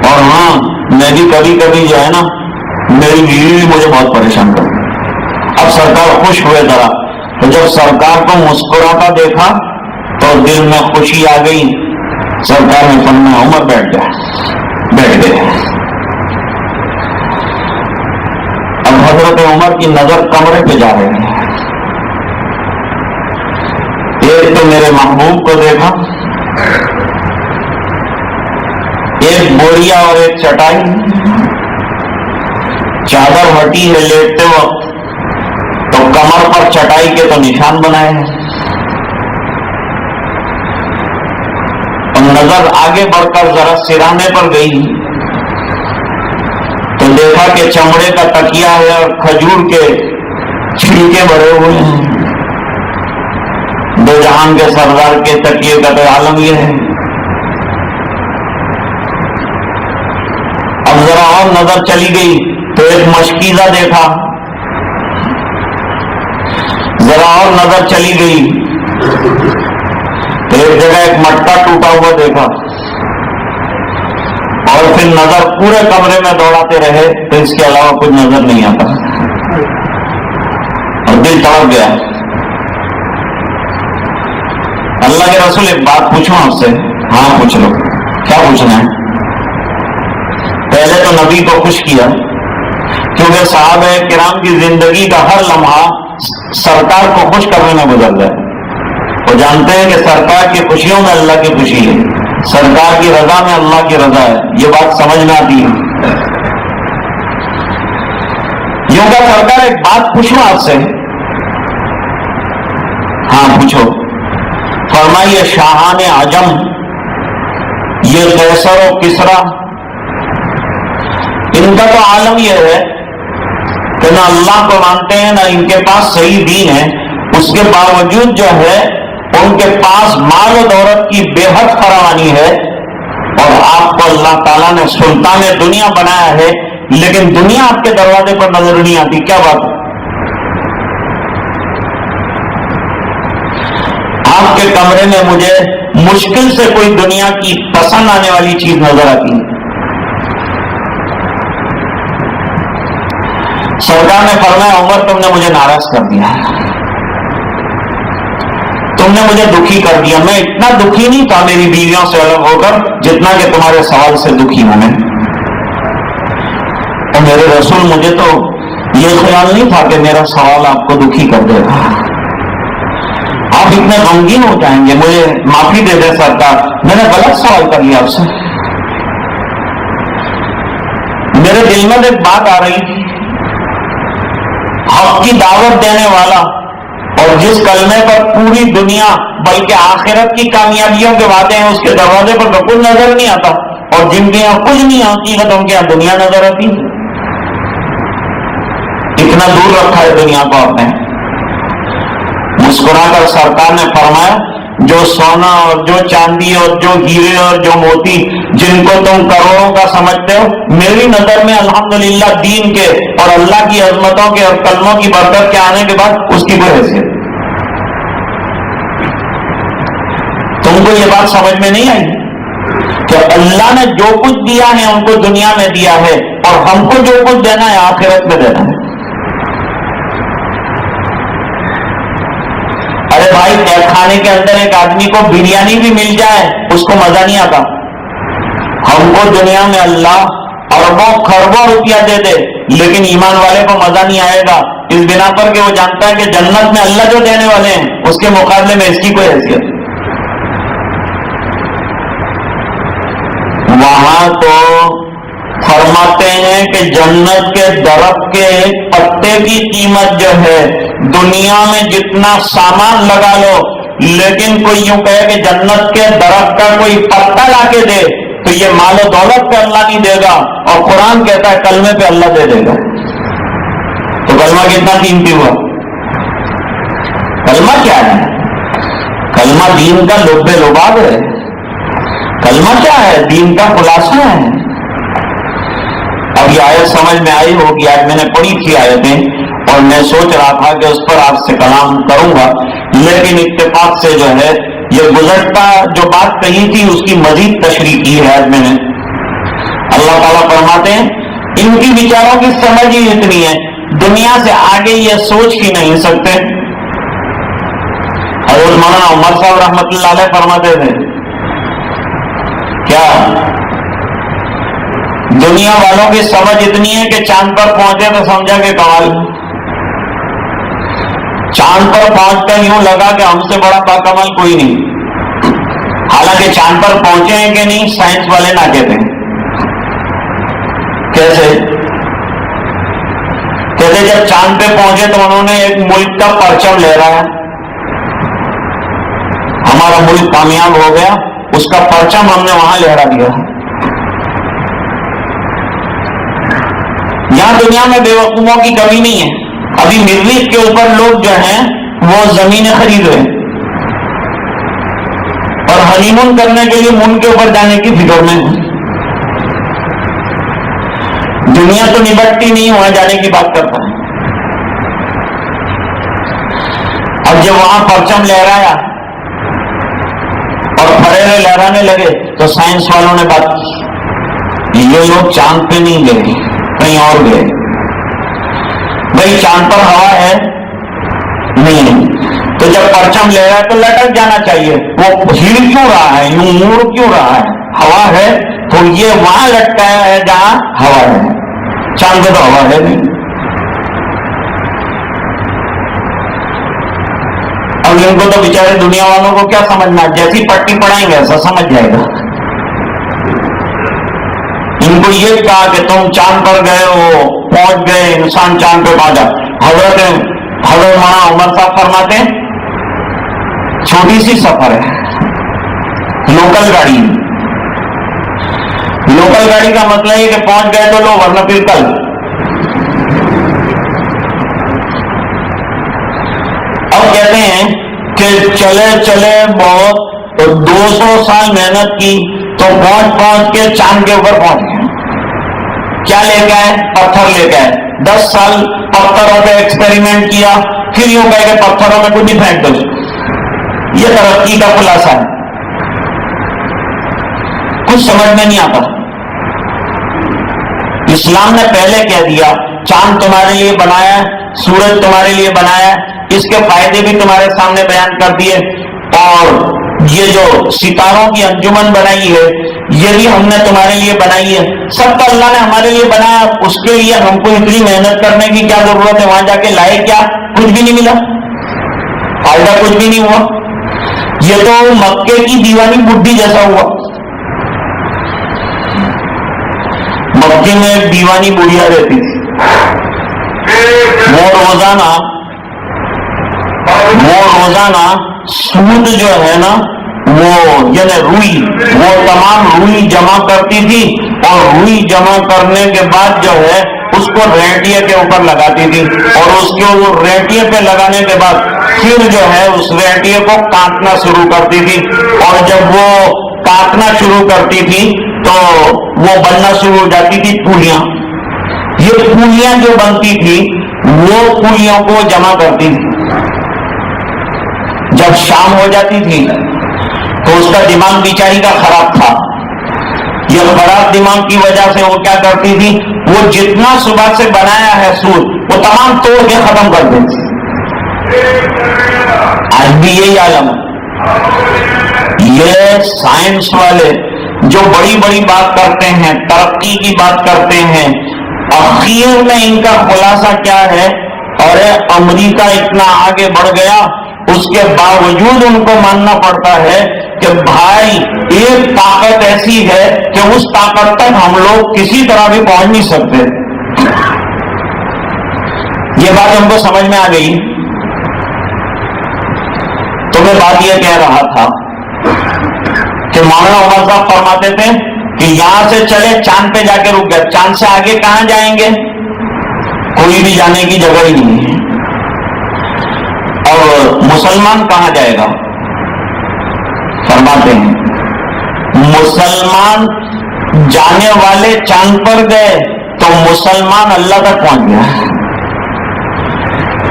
اور ہاں میں بھی کبھی کبھی جو ہے نا میری بیوی بھی مجھے بہت پریشان کرتی. اب سرکار خوش ہوئے ذرا، تو جب سرکار کو مسکراتا دیکھا تو دل میں خوشی آ گئی. سرکار نے فرمایا عمر بیٹھ گئے. عمر کی نظر کمرے پہ جا رہی ہے. ایک تو میرے محبوب کو دیکھا، ایک بوریا اور ایک چٹائی، چادر ہٹی ہے لیٹتے وقت تو کمر پر چٹائی کے تو نشان بنائے ہیں، اور نظر آگے بڑھ کر ذرا سرانے پر گئی تو دیکھا کہ چمڑے کا تکیا ہے اور کھجور کے چھلکے بڑے ہوئے ہیں. دو جہان کے سردار کے تکیے کا تو عالم یہ ہے. اب ذرا اور نظر چلی گئی تو ایک مشکیزہ دیکھا، ذرا اور نظر چلی گئی تو ایک جگہ ایک مٹکا ٹوٹا ہوا دیکھا، اور پھر نظر پورے کمرے میں دوڑاتے رہے تو اس کے علاوہ کچھ نظر نہیں آتا اور دل تڑپ گیا. اللہ کے رسول ایک بات پوچھوں آپ سے؟ ہاں پوچھ لو. کیا پوچھنا ہے؟ پہلے تو نبی کو خوش کیا، کیونکہ صحابہ کرام کی زندگی کا ہر لمحہ سرکار کو خوش کرنے میں گزر جائے. وہ جانتے ہیں کہ سرکار کی خوشیوں میں اللہ کی خوشی ہے، سرکار کی رضا میں اللہ کی رضا ہے. یہ بات سمجھ میں آتی ہے. یوں کہ سرکار ایک بات پوچھوں آپ سے؟ ہاں پوچھو. فرمائیے شاہان عجم، یہ قیصر و کسرا، ان کا تو عالم یہ ہے کہ نہ اللہ کو مانتے ہیں نہ ان کے پاس صحیح دین ہے، اس کے باوجود جو ہے ان کے پاس مال و دولت کی بے حد فراوانی ہے، اور آپ کو اللہ تعالیٰ نے سلطان دنیا بنایا ہے، لیکن دنیا آپ کے دروازے پر نظر نہیں آتی. کیا بات ہے؟ آپ کے کمرے میں مجھے مشکل سے کوئی دنیا کی پسند آنے والی چیز نظر آتی ہے. سرکار نے فرمایا عمر تم نے مجھے ناراض کر دیا، تم نے مجھے دکھی کر دیا. میں اتنا دکھی نہیں تھا میری بیویوں سے الگ ہو کر جتنا کہ تمہارے سوال سے دکھی ہوں میں. اور میرے رسول مجھے تو یہ خیال نہیں تھا کہ میرا سوال آپ کو دکھی کر دے گا، آپ اتنے غمگین ہو جائیں گے. مجھے معافی دے دے سرکار، میں نے غلط سوال کر لیا آپ سے. میرے دل میں ایک بات آ رہی تھی، حق کی دعوت دینے والا اور جس کلمے پر پوری دنیا بلکہ آخرت کی کامیابیوں کے وعدے ہیں، اس کے دروازے پر بالکل نظر نہیں آتا، اور جن کے یہاں کچھ نہیں آتی ہے تو ان کے یہاں دنیا نظر آتی ہے. اتنا دور رکھا ہے دنیا کو آپ نے. مسکرا کر سرکار نے فرمایا جو سونا اور جو چاندی اور جو ہیرے اور جو موتی جن کو تم کروڑوں کا سمجھتے ہو، میری نظر میں الحمدللہ دین کے اور اللہ کی عظمتوں کے اور کلموں کی برکت کے آنے کے بعد اس کی کوئی حیثیت. تم کو یہ بات سمجھ میں نہیں آئی کہ اللہ نے جو کچھ دیا ہے ان کو دنیا میں دیا ہے، اور ہم کو جو کچھ دینا ہے آخرت میں دینا ہے. ارے بھائی کھانے کے اندر ایک آدمی کو بریانی بھی مل جائے اس کو مزہ نہیں آتا. ہم کو دنیا میں اللہ اربوں خربوں روپیہ دے دے لیکن ایمان والے کو مزہ نہیں آئے گا، اس بنا پر کہ وہ جانتا ہے کہ جنت میں اللہ جو دینے والے ہیں اس کے مقابلے میں اس کی کوئی حیثیت. وہاں تو فرماتے ہیں کہ جنت کے درخت کے پتے کی قیمت جو ہے دنیا میں جتنا سامان لگا لو، لیکن کوئی یوں کہے کہ جنت کے درخت کا کوئی پتا لا کے دے تو یہ مال و دولت پہ اللہ نہیں دے گا، اور قرآن کہتا ہے کلمے پہ اللہ دے دے گا. تو کلمہ کتنا قیمتی ہوا؟ کلمہ کیا ہے؟ کلمہ دین کا لب لباب ہے. کلمہ کیا ہے؟ دین کا خلاصہ ہے. اب یہ آیت سمجھ میں آئی ہوگی، آج میں نے پڑھی تھی آیتیں اور میں سوچ رہا تھا کہ اس پر آپ سے کلام کروں گا، لیکن اتفاق سے جو ہے یہ گزشتہ جو بات کہی تھی اس کی مزید تشریح کی ہے آج میں نے. اللہ تعالیٰ فرماتے ہیں ان کی بیچاروں کی سمجھ ہی اتنی ہے، دنیا سے آگے یہ سوچ ہی نہیں سکتے. حضرت مولانا عمر صاحب رحمۃ اللہ علیہ فرماتے تھے کیا دنیا والوں کی سمجھ اتنی ہے کہ چاند پر پہنچے تو سمجھا کہ کمال. چاند پر پہنچ کر یوں لگا کہ ہم سے بڑا باکمال کوئی نہیں، حالانکہ چاند پر پہنچے ہیں کہ نہیں سائنس والے نہ کہتے ہیں۔ کیسے کہتے جب چاند پہ پہنچے تو انہوں نے ایک ملک کا پرچم لہرایا، ہمارا ملک کامیاب ہو گیا، اس کا پرچم ہم نے وہاں لہرا دیا۔ یہاں دنیا میں بے وقوفوں کی کمی نہیں ہے۔ ابھی مریخ کے اوپر لوگ جو ہیں وہ زمینیں خرید رہے ہیں اور ہنی مون کرنے کے لیے مون کے اوپر جانے کی فکر میں ہیں۔ دنیا تو نبٹتی نہیں، وہاں جانے کی بات کرتا ہے۔ اب جب وہاں پرچم لہرایا اور پھریرے لہرانے لگے تو سائنس والوں نے بات کی، یہ لوگ چاند پہ نہیں گئے، کہیں اور گئے۔ بھائی چاند پر ہوا ہے نہیں، تو جب پرچم لے رہا ہے تو لٹک جانا چاہیے، وہ ہل کیوں رہا ہے، یوں موڑ کیوں رہا ہے؟ ہوا ہے تو یہ وہاں لٹکایا ہے جہاں ہوا ہے، چاند پہ تو ہوا ہے نہیں۔ اب ان کو تو بیچارے دنیا والوں کو کیا سمجھنا، جیسی پٹی پڑھائیں گے ایسا سمجھ جائے گا۔ ان کو یہ کہا کہ تم چاند پر گئے ہو، پہنچ گئے، انسان چاند پہ پہنچا۔ حضرت مولانا عمر صاحب فرماتے ہیں چھوٹی سی سفر ہے، لوکل گاڑی، لوکل گاڑی کا مطلب ہے کہ پہنچ گئے تو لو، ورنہ پھر کل۔ اب کہتے ہیں کہ چلے چلے بہت 200 سال محنت کی تو پہنچ کے چاند کے اوپر پہنچ گئے۔ کیا لے کے آئے؟ پتھر لے کے آئے۔ 10 سال پتھروں پہ ایکسپیریمنٹ کیا، پھر یوں کہے کہ پتھروں میں کچھ نہیں پھینک دو۔ یہ ترقی کا خلاصہ ہے، کچھ سمجھ میں نہیں آتا۔ اسلام نے پہلے کہہ دیا چاند تمہارے لیے بنایا ہے، سورج تمہارے لیے بنایا ہے، اس کے فائدے بھی تمہارے سامنے بیان کر دیے، اور یہ جو ستاروں کی انجمن بنائی ہے یہ بھی ہم نے تمہارے لیے بنائی ہے۔ سب تو اللہ نے ہمارے لیے بنایا، اس کے لیے ہم کو اتنی محنت کرنے کی کیا ضرورت ہے؟ وہاں جا کے لائے کیا؟ کچھ بھی نہیں ملا، فائدہ کچھ بھی نہیں ہوا۔ یہ تو مکے کی دیوانی بڈھی جیسا ہوا۔ مکے میں ایک دیوانی بڑھیا رہتی تھی، وہ روزانہ سود جو ہے نا وہ یعنی روئی، وہ تمام روئی جمع کرتی تھی، اور روئی جمع کرنے کے بعد جو ہے اس کو ریٹیے کے اوپر لگاتی تھی، اور اس کے ریٹیے پہ لگانے کے بعد پھر جو ہے اس ریٹیے کو کاٹنا شروع کرتی تھی، اور جب وہ کاٹنا شروع کرتی تھی تو وہ بننا شروع ہو جاتی تھی پولیاں۔ یہ پولیاں جو بنتی تھی وہ پولیوں کو جمع کرتی تھی۔ جب شام ہو جاتی تھی تو اس کا دماغ بیچاری کا خراب تھا، یہ خراب دماغ کی وجہ سے وہ کیا کرتی تھی، وہ جتنا صبح سے بنایا ہے سود وہ تمام توڑ کے ختم کر دیتی۔ آج بھی یہی عالم ہے۔ یہ سائنس والے جو بڑی بڑی بات کرتے ہیں، ترقی کی بات کرتے ہیں، اخیر میں ان کا خلاصہ کیا ہے؟ اور امریکہ اتنا آگے بڑھ گیا، اس کے باوجود ان کو ماننا پڑتا ہے کہ بھائی ایک طاقت ایسی ہے کہ اس طاقت تک ہم لوگ کسی طرح بھی پہنچ نہیں سکتے۔ یہ بات ہم کو سمجھ میں آ گئی۔ تو میں بات یہ کہہ رہا تھا کہ مولانا عمر صاحب فرماتے تھے کہ یہاں سے چلے چاند پہ جا کے رک گئے، چاند سے آگے کہاں جائیں گے؟ کوئی بھی جانے کی جگہ ہی نہیں ہے۔ اور مسلمان کہاں جائے گا؟ فرماتے ہیں مسلمان جانے والے چاند پر گئے تو مسلمان اللہ تک پہنچ گیا۔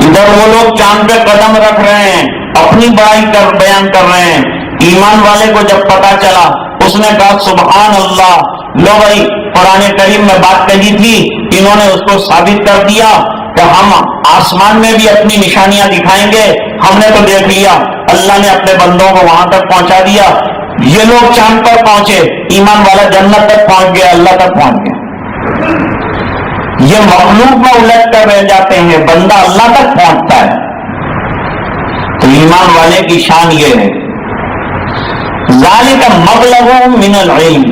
ادھر وہ لوگ چاند پہ قدم رکھ رہے ہیں، اپنی بڑائی بیان کر رہے ہیں۔ ایمان والے کو جب پتا چلا اس نے کہا سبحان اللہ، لو بھائی قرآن کریم میں بات کہی تھی، انہوں نے اس کو ثابت کر دیا کہ ہم آسمان میں بھی اپنی نشانیاں دکھائیں گے، ہم نے تو دیکھ لیا، اللہ نے اپنے بندوں کو وہاں تک پہنچا دیا۔ یہ لوگ چاند پر پہنچے، ایمان والا جنت تک پہنچ گیا، اللہ تک پہنچ گیا۔ یہ مخلوق میں الٹ کر رہ جاتے ہیں، بندہ اللہ تک پہنچتا ہے۔ ایمان والے کی شان یہ ہے، ذالک مبلغ من العلم۔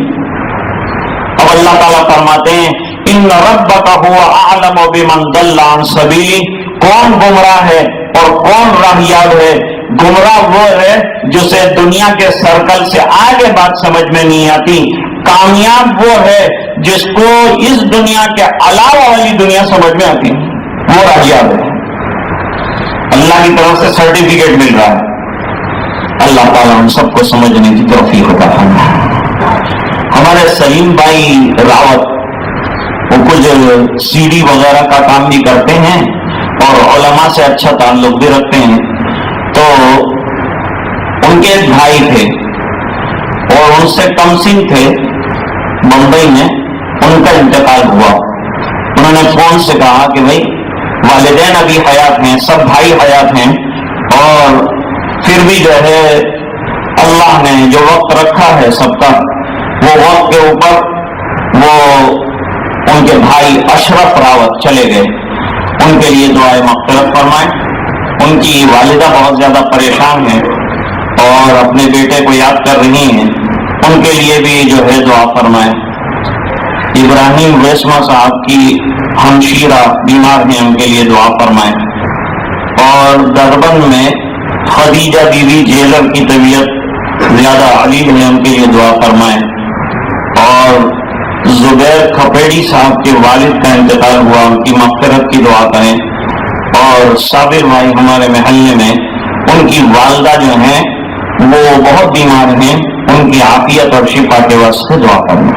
اب اللہ تعالیٰ فرماتے ہیں ان ربک هو اعلم بمن ضل عن سبیلہ، کون گمراہ ہے اور کون راہیاب ہے؟ گمراہ وہ ہے جسے دنیا کے سرکل سے آگے بات سمجھ میں نہیں آتی، کامیاب وہ ہے جس کو اس دنیا کے علاوہ والی دنیا سمجھ میں آتی، وہ راہیاب ہے۔ اللہ کی طرف سے سرٹیفکیٹ مل رہا ہے۔ اللہ تعالیٰ ہم سب کو سمجھنے کی توفیق عطا فرمائے۔ ہمارے سلیم بھائی راوت وہ کچھ سی ڈی وغیرہ کا کام بھی کرتے ہیں اور علماء سے اچھا تعلق بھی رکھتے ہیں، تو ان کے ایک بھائی تھے اور ان سے کم سن تھے، ممبئی میں ان کا انتقال ہوا۔ انہوں نے فون سے کہا کہ بھائی والدین ابھی حیات ہیں، سب بھائی حیات ہیں، اور پھر بھی جو ہے اللہ نے جو وقت رکھا ہے سب کا، وہ وقت کے اوپر وہ ان کے بھائی اشرف راوت چلے گئے، ان کے لیے دعائے مغفرت فرمائیں۔ ان کی والدہ بہت زیادہ پریشان ہیں اور اپنے بیٹے کو یاد کر رہی ہیں، ان کے لیے بھی جو ہے دعا فرمائیں۔ ابراہیم ریشما صاحب کی ہمشیرہ بیمار ہیں، ان کے لیے دعا فرمائیں۔ اور دربند میں خدیجہ بیوی جیلر کی طبیعت زیادہ علیل ہے، ان کے لیے دعا فرمائیں۔ اور زبیر کھپیڑی صاحب کے والد کا انتقال ہوا، ان کی مغفرت کی دعا کریں۔ اور صابر بھائی ہمارے محلے میں، ان کی والدہ جو ہیں وہ بہت بیمار ہیں، ان کی عافیت اور شفا کے واسطے دعا کریں۔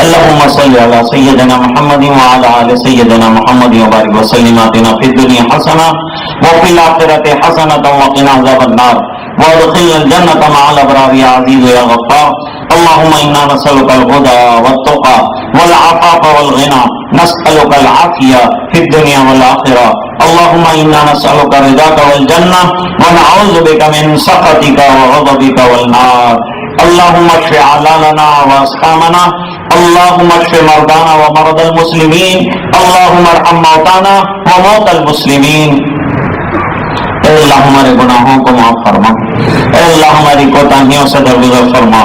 اللهم صل على سيدنا محمد وعلى آل سيدنا محمد وبارك وسلم آتنا في الدنيا حسنة وفي الآخرة حسنة وقنا عذاب النار وادخلنا الجنة مع الأبرار يا عزيز يا غفار اللهم إنا نسألك الهدى والتقى والعفاف والغنى نسألك العافية في الدنيا والآخرة اللهم إنا نسألك رضاك والجنة ونعوذ بك من سخطك وغضبك والنار اللهم اشف علالنا واسقامنا اللهم اشف مرضانا ومرضى المسلمين اللهم ارحم موتانا وموتى المسلمين۔ اے اللہ ہمارے گناہوں کو معاف فرما، اے اللہ ہماری کوتاہیوں سے درگزر فرما،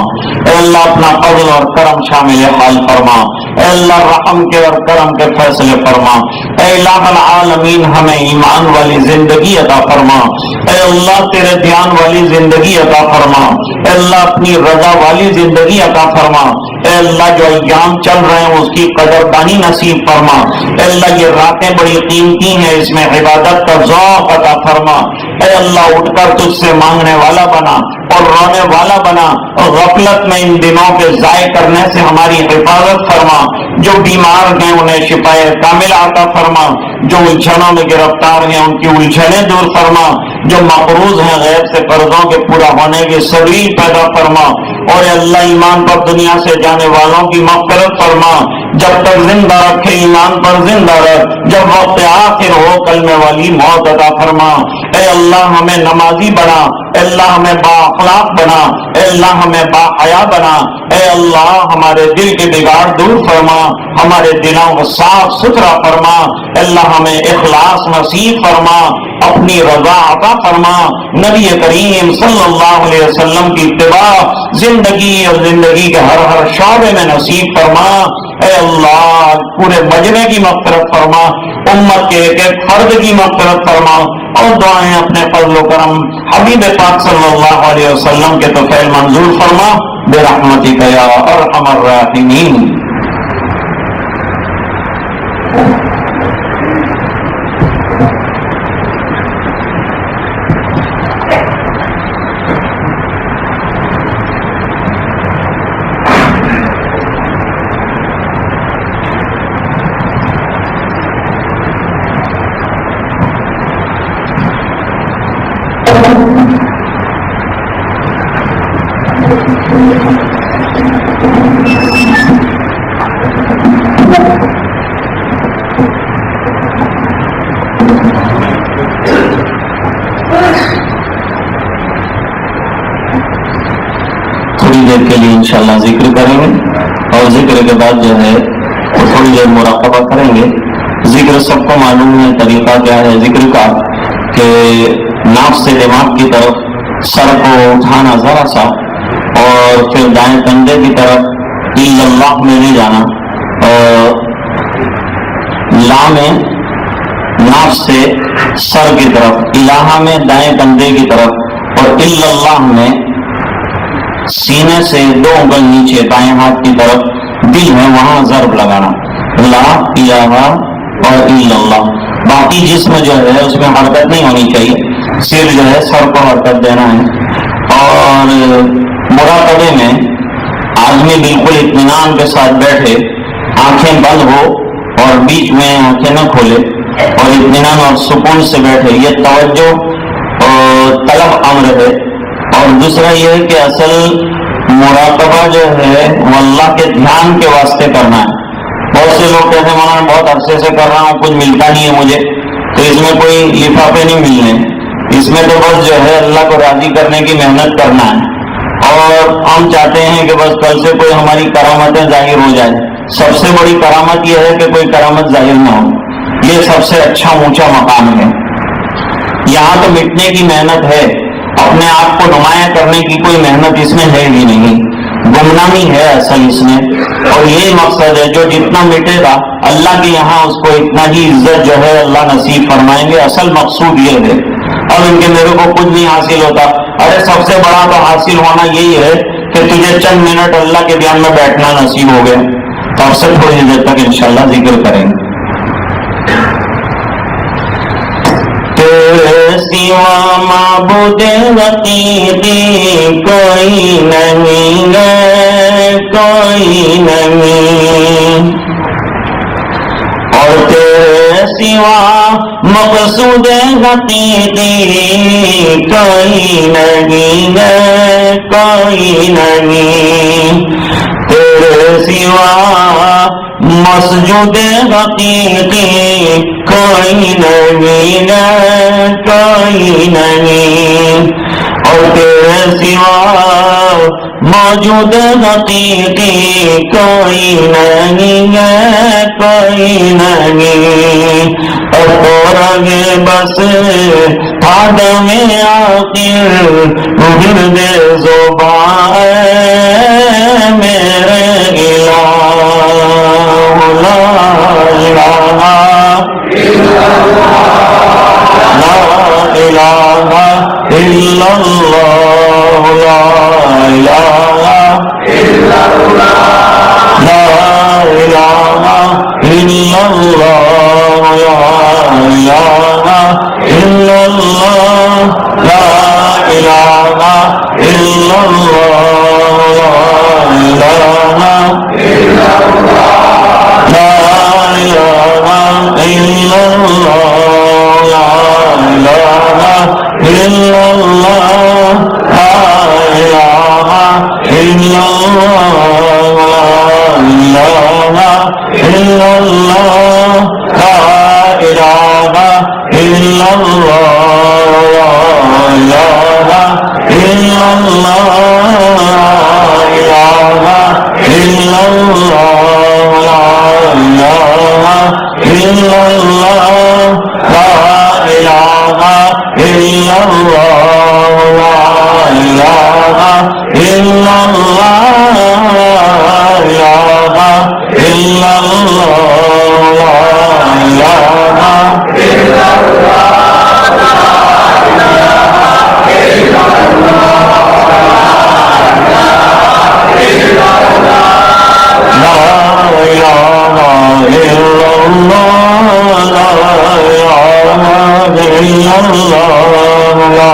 اے اللہ اپنا فضل اور کرم شامل حال فرما، اے اللہ رحم کے اور کرم کے فیصلے فرما، اے الہ العالمین ہمیں ایمان والی زندگی عطا فرما، اے اللہ تیرے دھیان والی زندگی عطا فرما، اے اللہ اپنی رضا والی زندگی عطا فرما، اے اللہ جو ایام چل رہے ہیں اس کی قدردانی نصیب فرما، اے اللہ یہ راتیں بڑی قیمتی ہیں، اس میں عبادت کا ذوق عطا فرما، اے اللہ اٹھ کر تجھ سے مانگنے والا بنا اور رونے والا بنا، اور غفلت میں ان دنوں کے ضائع کرنے سے ہماری حفاظت فرما، جو بیمار ہیں انہیں شفائے کامل عطا فرما، جو الجھنوں میں گرفتار ہیں ان کی الجھنیں دور فرما، جو مقروض ہیں غیر سے قرضوں کے پورا ہونے کی سبیل پیدا فرما، اور اے اللہ ایمان پر دنیا سے جانے والوں کی مغفرت فرما، جب تک زندہ رکھے ایمان پر زندہ رکھ، جب وقت آخر ہو کلمے والی موت عطا فرما، اے اللہ ہمیں نمازی بنا، اے اللہ ہمیں با اخلاق بنا، اے اللہ ہمیں با حیا بنا، اے اللہ ہمارے دل کے بگاڑ دور فرما، ہمارے دلوں کو صاف ستھرا فرما، اے اللہ ہمیں اخلاص نصیب فرما، اپنی رضا عطا فرما، نبی کریم صلی اللہ علیہ وسلم کی اتباع زندگی اور زندگی کے ہر شعبے میں نصیب فرما، اے اللہ پورے مجمع کی مغفرت فرما، امت کے ایک ایک فرد کی مغفرت فرما، اور دعائیں اپنے فضل و کرم حبیب پاک صلی اللہ علیہ وسلم کے توفیل منظور فرما برحمتک یا ارحم الراحمین۔ تھوڑی دیر کے لیے انشاءاللہ ذکر کریں گے، اور ذکر کے بعد جو ہے وہ تھوڑی دیر مراقبہ کریں گے، ذکر سب کو معلوم ہے، طریقہ کیا ہے ذکر کا کہ ناف سے دماغ کی طرف سر کو اٹھانا ذرا سا، اور پھر دائیں کندھے کی طرف اللہ میں نہیں جانا، لا میں ناف سے سر کی طرف، الہ میں دائیں کندھے کی طرف، اور اللہ میں سینے سے 2 انگل نیچے بائیں ہاتھ کی طرف دل ہے وہاں ضرب لگانا، لا الہ اور اللہ۔ باقی جسم جو ہے اس میں حرکت نہیں ہونی چاہیے، صرف جو ہے سر کو حرکت دینا ہے۔ اور مراقبے میں آدمی بالکل اطمینان کے ساتھ بیٹھے، آنکھیں بند ہو اور بیچ میں آنکھیں نہ کھولے، اور اطمینان اور سکون سے بیٹھے، یہ توجہ طلب امر ہے۔ اور دوسرا یہ ہے کہ اصل مراقبہ جو ہے وہ اللہ کے دھیان کے واسطے کرنا ہے۔ بہت سے لوگ کہتے ہیں مولانا بہت عرصے سے کر رہا ہوں کچھ ملتا نہیں ہے مجھے، تو اس میں کوئی لفافے نہیں ملنے، اس میں تو بس جو ہے اللہ کو راضی کرنے کی محنت کرنا ہے۔ اور ہم چاہتے ہیں کہ بس کل سے کوئی ہماری کرامتیں ظاہر ہو جائے۔ سب سے بڑی کرامت یہ ہے کہ کوئی کرامت ظاہر نہ ہو، یہ سب سے اچھا اونچا مقام ہے۔ یہاں تو مٹنے کی محنت ہے، اپنے آپ کو نمایاں کرنے کی کوئی محنت اس میں ہے ہی نہیں، گمنامی ہے اصل اس میں۔ اور یہی مقصد ہے جو جتنا مٹے گا اللہ کے یہاں اس کو اتنا ہی عزت جو ہے اللہ نصیب فرمائیں گے۔ اصل مقصود یہ ہے۔ اب ان کے میرے کو کچھ نہیں حاصل ہوتا، ارے سب سے بڑا تو حاصل ہونا یہی ہے کہ تجھے چند منٹ اللہ کے دھیان میں بیٹھنا نصیب ہو گیا۔ تو اب سے تھوڑی دیر تک انشاءاللہ ذکر کریں گے۔ تیرے سوا معبود حقیقی کوئی نہیں ہے، کوئی نہیں، اور تیرے سوا مقصود حقیقی کوئی نہیں ہے، کوئی نہیں، تیرے سوا مسجود حقیقی کوئی نہیں ہے، کوئی نہیں، اور تیرے سوا موجود حقیقی کوئی نہیں ہے، کوئی نہیں، اور تو رنگ بس آدم آخر گرد زبان میرے الہ، لا الہ الا اللہ، لا الہ الا اللہ، لا الہ الا اللہ، لا الہ الا اللہ، لا الہ الا اللہ، لا الہ الا اللہ، لا الہ الا اللہ، لا الہ الا اللہ، لا الہ الا اللہ، لا الہ الا اللہ، لا الہ الا اللہ، لا الہ الا اللہ، لا الہ الا اللہ، لا الہ الا اللہ، لا الہ الا اللہ، لا الہ الا اللہ، لا الہ الا اللہ، لا الہ الا اللہ، لا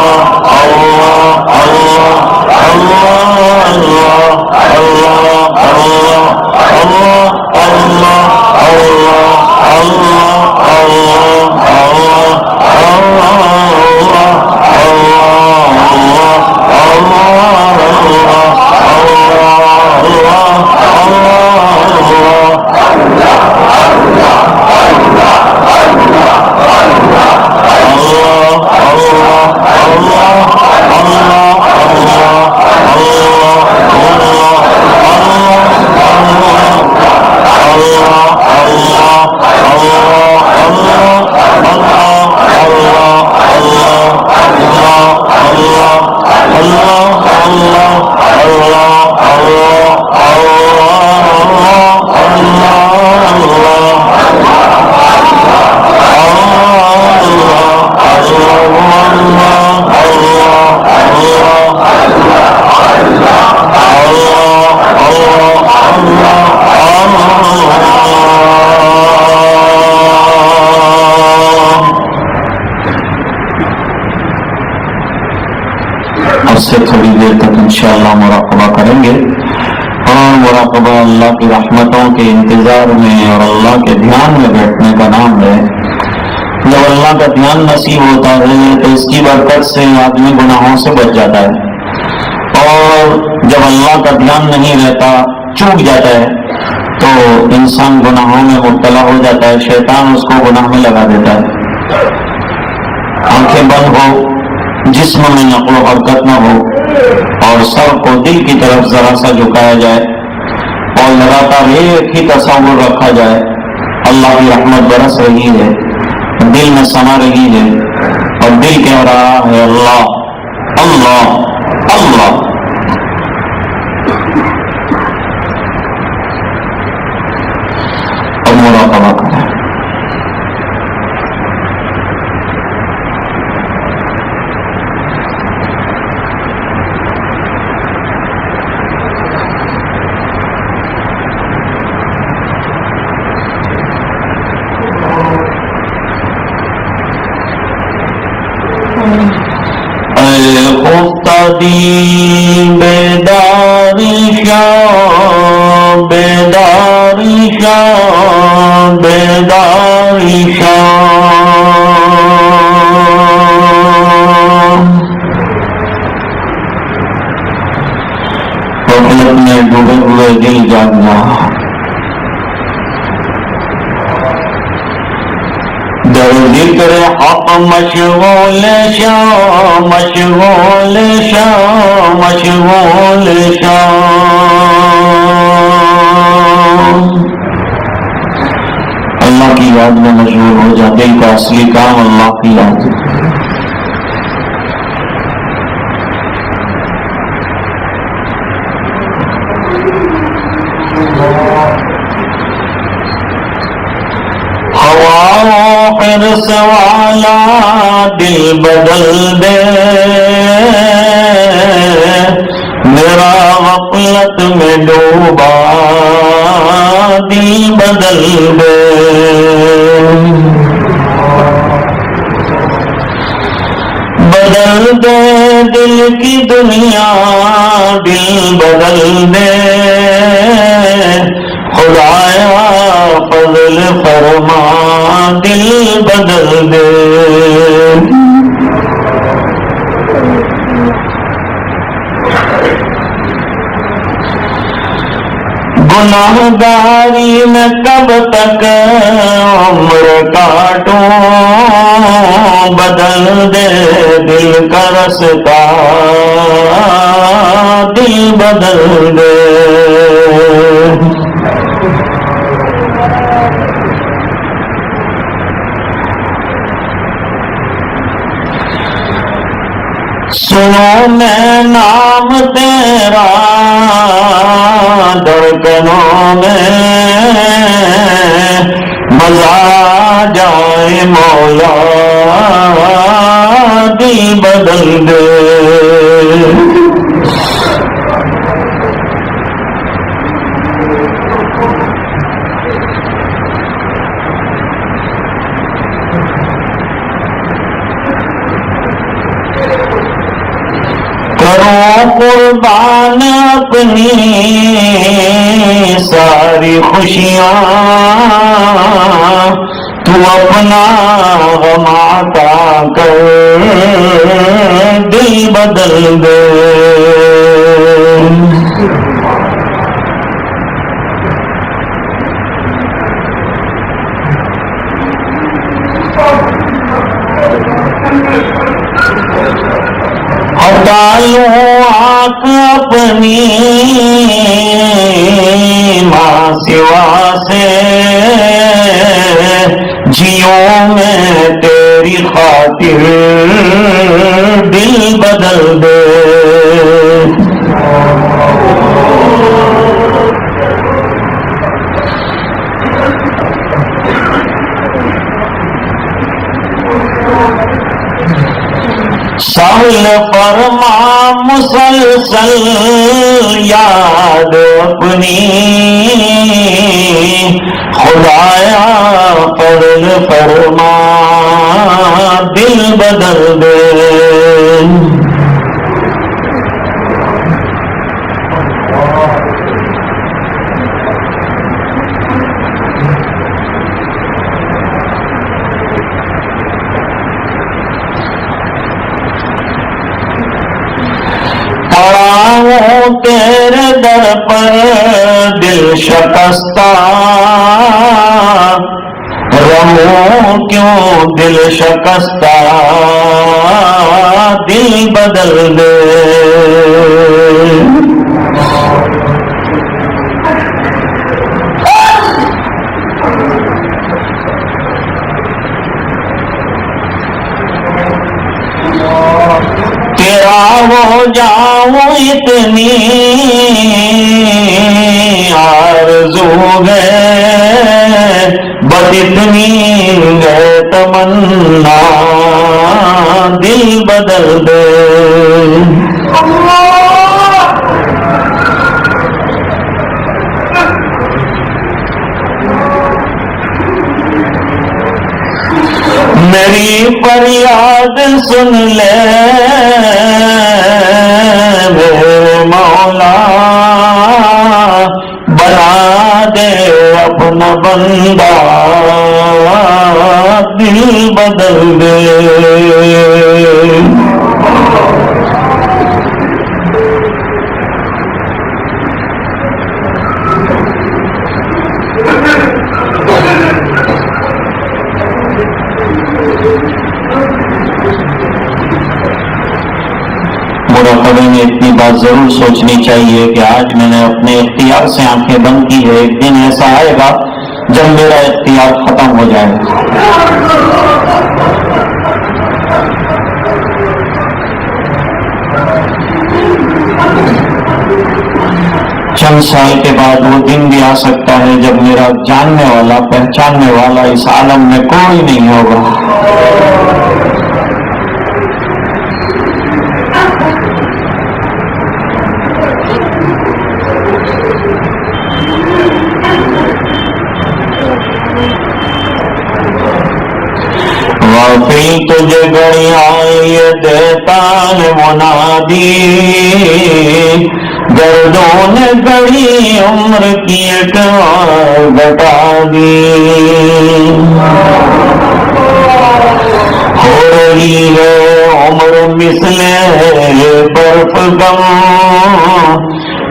اب سے تھوڑی دیر تک انشاءاللہ مراقبہ کریں گے، اور مراقبہ اللہ کی رحمتوں کے انتظار میں اور اللہ کے دھیان میں بیٹھنے کا نام ہے۔ جب اللہ کا دھیان نصیب ہوتا ہے تو اس کی برکت سے آدمی گناہوں سے بچ جاتا ہے، اور جب اللہ کا دھیان نہیں رہتا، چوک جاتا ہے، تو انسان گناہوں میں مبتلا ہو جاتا ہے، شیطان اس کو گناہ میں لگا دیتا ہے۔ آنکھیں بند ہو، جسم میں نقل و حرکت نہ ہو، اور سر کو دل کی طرف ذرا سا جھکایا جائے اور لگاتار ایک ہی تصور رکھا جائے، اللہ کی رحمت برس رہی ہے، دل میں سما رہی ہے، اور دل کہہ رہا ہے اللہ اللہ اللہ۔ اور مراقبہ کریں۔ بیداری شاہ بیداری شاہ بیداری شاہ، غفلت میں ڈوبے ہوئے دل جاگنا، در ذکر حق مشغول شاہ مشغول شاہ مشغول شاہ، اللہ کی یاد میں مشغول ہو جا، دل کا اصلی کام اللہ کی یاد ہے۔ حرص والا دل بدل دے، میرا غفلت میں ڈوبا دل بدل دے، بدل دے دل کی دنیا دل بدل دے، خدایا فضل فرما دل بدل دے، گناہگاری میں کب تک عمر کاٹوں، بدل دے دل کا رستا دل بدل دے، سنو میں نام تیرا دھڑکنوں میں، مزہ جائے مولا دل بدل دے، قربان اپنی ساری خوشیاں، تو اپنا غم عطا کر دل بدل دے، ہٹا لوں آنکھ اپنی ماں سوا سے، جیوں میں تیری خاطر دل بدل دے، سہل فرما مسلسل یاد اپنی، خدایا فضل فرما دل بدل دے، تیرے در پر دل شکستہ، رہوں کیوں دل شکستہ، دل بدل دے۔ تیرا ہو جاؤں اتنی آرزو ہے، بس اتنی ہے تمنا، دل بدل دے۔ میری فریاد سن لے میرے مولا، بنا دے اپنا بندہ، دل بدل دے۔ مراقبے میں اتنی بات ضرور سوچنی چاہیے کہ آج میں نے اپنے اختیار سے آنکھیں بند کی ہے، ایک دن ایسا آئے گا جب میرا اختیار ختم ہو جائے گا۔ چند سال کے بعد وہ دن بھی آ سکتا ہے جب میرا جاننے والا، پہچاننے والا اس عالم میں کوئی نہیں ہوگا۔ واقعی تجھے گھڑیاں یہ دیتا ہے منادی، دردوں نے گھڑی عمر کی ایک گھٹا دی، ہو رہی ہے عمر مثل برف گم،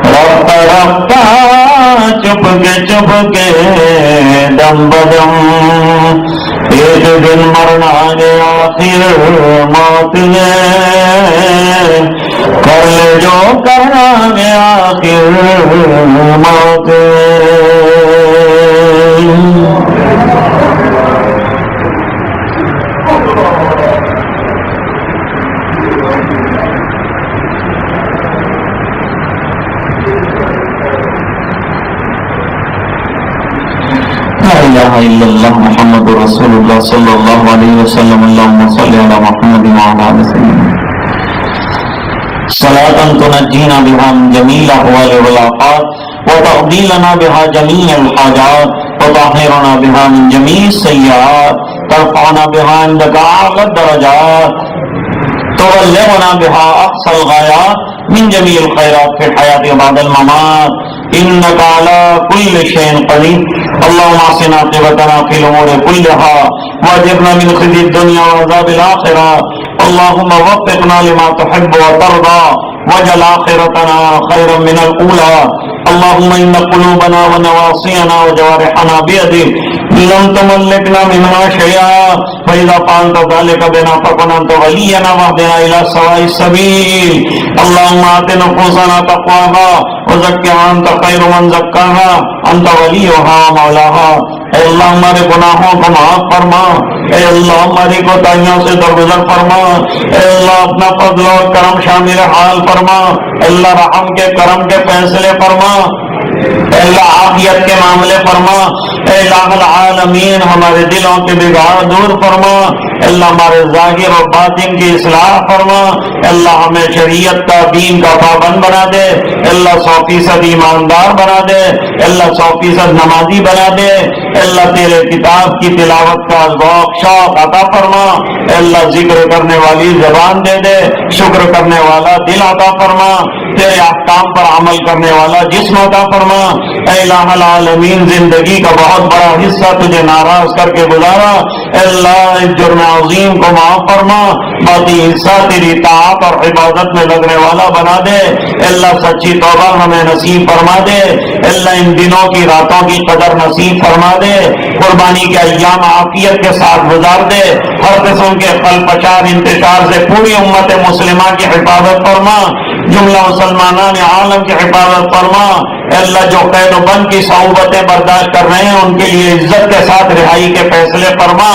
رفتہ رفتہ چپ کے دم بدم، ایک دن مرنا ہے آخر موت ہے، کر لے جو کرنا ہے آخر موت ہے۔ لا الہ الا اللہ محمد رسول اللہ صلی اللہ علیہ وسلم، اللہم صلی علی محمد وعلی آل سیدنا، صلاۃ تنجینا بها من جمیع الاحوال والآفات، وتقضی لنا بها جمیع الحاجات، وتطہرنا بها من جمیع السیئات، ترفعنا بها عندك اعلی الدرجات، تبلغنا بها اقصى الغایات من جمیع الخیرات فی الحیاة بعد الممات، انك على كل شيء قدير، اللهم احسن عاقبتنا في الامور كلها واجرنا من خزي الدنيا وعذاب الاخره، اللهم وفقنا لما تحب وترضى واجعل آخرتنا خيرا من الأولى، اللهم إن قلوبنا ونواصينا وجوارحنا بيدك لم تملكنا منها شيئا، فإذا فعلت ذلك بنا فكن أنت ولينا واهدنا إلى سواء السبيل، اللهم آت نفوسنا تقواها وزكها أنت خير من زكاها أنت وليها ومولاها۔ اے اللہ ہمارے گناہوں کو معاف فرما، اے اللہ ہماری کوتاہیوں سے درگزر فرما، اے اللہ اپنا فضل اور کرم شامل حال فرما، اے اللہ رحم کے کرم کے فیصلے فرما، اے اللہ عافیت کے معاملے فرما، اے الہ العالمین ہمارے دلوں کے بگاڑ دور فرما، اے اللہ ہمارے ظاہر و باطن کی اصلاح فرما، اے اللہ ہمیں شریعت کا دین کا پابند بنا دے، اے اللہ 100% ایماندار بنا دے، اے اللہ 100% نمازی بنا دے، اے اللہ تیرے کتاب کی تلاوت کا ذوق شوق عطا فرما، اے اللہ ذکر کرنے والی زبان دے دے، شکر کرنے والا دل عطا فرما، تیرے احکام پر عمل کرنے والا جسم عطا فرما، فرما۔ اے الہ العالمین زندگی کا بہت بڑا حصہ تجھے ناراض کر کے گزارا، اے اللہ اس جرم عظیم کو معاف فرما، باقی حصہ تیری طاعت اور عبادت میں لگنے والا بنا دے، اے اللہ سچی توبہ ہمیں نصیب فرما دے، اے اللہ ان دنوں کی راتوں کی قدر نصیب فرما دے، قربانی کے ایام عافیت کے ساتھ گزار دے، ہر قسم کے خلفشار انتشار سے پوری امت مسلمہ کی حفاظت فرما، جملہ مسلمانان عالم کی حفاظت فرما، اے اللہ جو قید و بند کی صعوبتیں برداشت کر رہے ہیں ان کے لیے عزت کے ساتھ رہائی کے فیصلے فرما،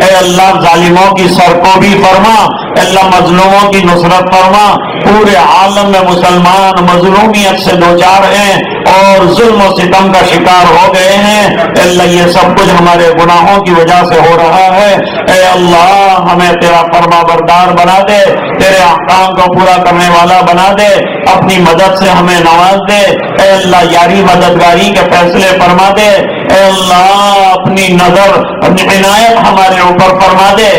اے اللہ ظالموں کی سرکوبی فرما، اے اللہ مظلوموں کی نصرت فرما، پورے عالم میں مسلمان مظلومیت سے دوچار ہیں اور ظلم و ستم کا شکار ہو گئے ہیں، اے اللہ یہ سب کچھ ہمارے گناہوں کی وجہ سے ہو رہا ہے، اے اللہ ہمیں تیرا فرما بردار بنا دے، تیرے احکام کو پورا کرنے والا بنا دے، اپنی مدد سے ہمیں نواز دے، اے اللہ یاری مددگاری کے فیصلے فرما دے، اے اللہ اپنی نظر اپنی عنایت ہمارے اوپر فرما دے،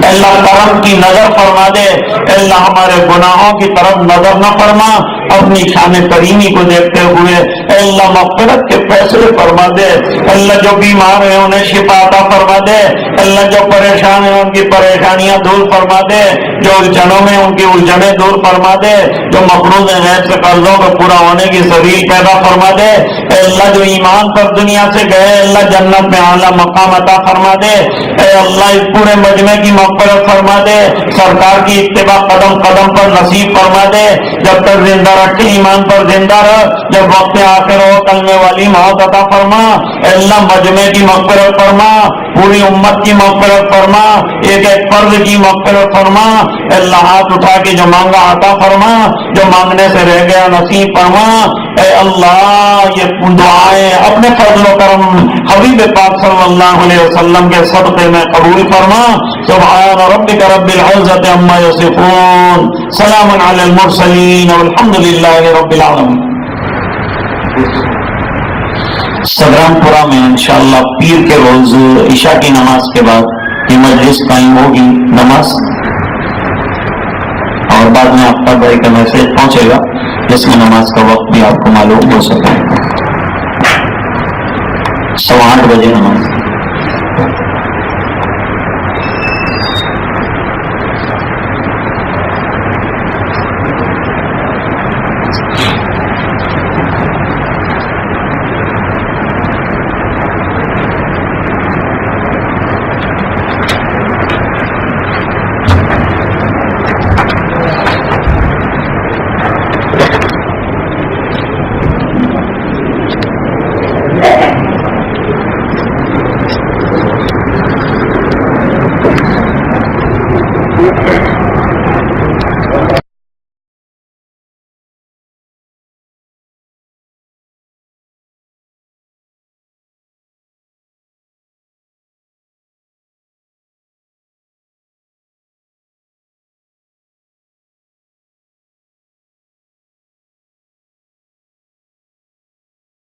اے اللہ کرم کی نظر فرما دے، اے اللہ ہمارے گناہوں کی طرف نظر نہ فرما، اپنی شان کریمی کو دیکھتے ہوئے اے اللہ مغفرت کے فیصلے فرما دے، اے اللہ جو بیمار ہیں انہیں شفا عطا فرما دے، اے اللہ جو پریشان ہیں ان کی پریشانیاں دور فرما دے، جو الجھنوں میں ان کی الجھنیں دور فرما دے، جو مقروض ہیں غیب سے قرضوں کو پورا ہونے کی سبیل پیدا فرما دے، اے اللہ جو ایمان پر دنیا سے گئے اللہ جنت میں اعلیٰ مقام عطا فرما دے، اے اللہ اس پورے مجمع کی مغفرت فرما دے، سرکار کی اتباع قدم قدم پر نصیب فرما دے، جب تک زندہ رکھے ایمان پر زندہ رہ، جب وقت آخر ہو کلمے والی موت عطا فرما، اے اللہ مجمع کی مغفرت فرما، پوری امت کی مغفرت فرما، ایک ایک فرد کی مغفرت فرما، اے اللہ ہاتھ اٹھا کے جو مانگا عطا فرما، جو مانگنے سے رہ گیا نصیب فرما، اے اللہ یہ دعائیں اپنے فضل و کرم حبیب پاک صلی اللہ علیہ وسلم کے صدقے میں قبول فرما، سبحان ربک رب العزت عما یصفون، سلام علی المرسلین والحمد للہ رب العالمین۔ سگرام پورہ میں انشاءاللہ پیر کے روز عشاء کی نماز کے بعد یہ مجلس قائم ہوگی نماز، اور بعد میں آپ کا بھائی کا میسج پہنچے گا جس میں نماز کا وقت بھی آپ کو معلوم ہو سکے، 8:15 بجے نماز۔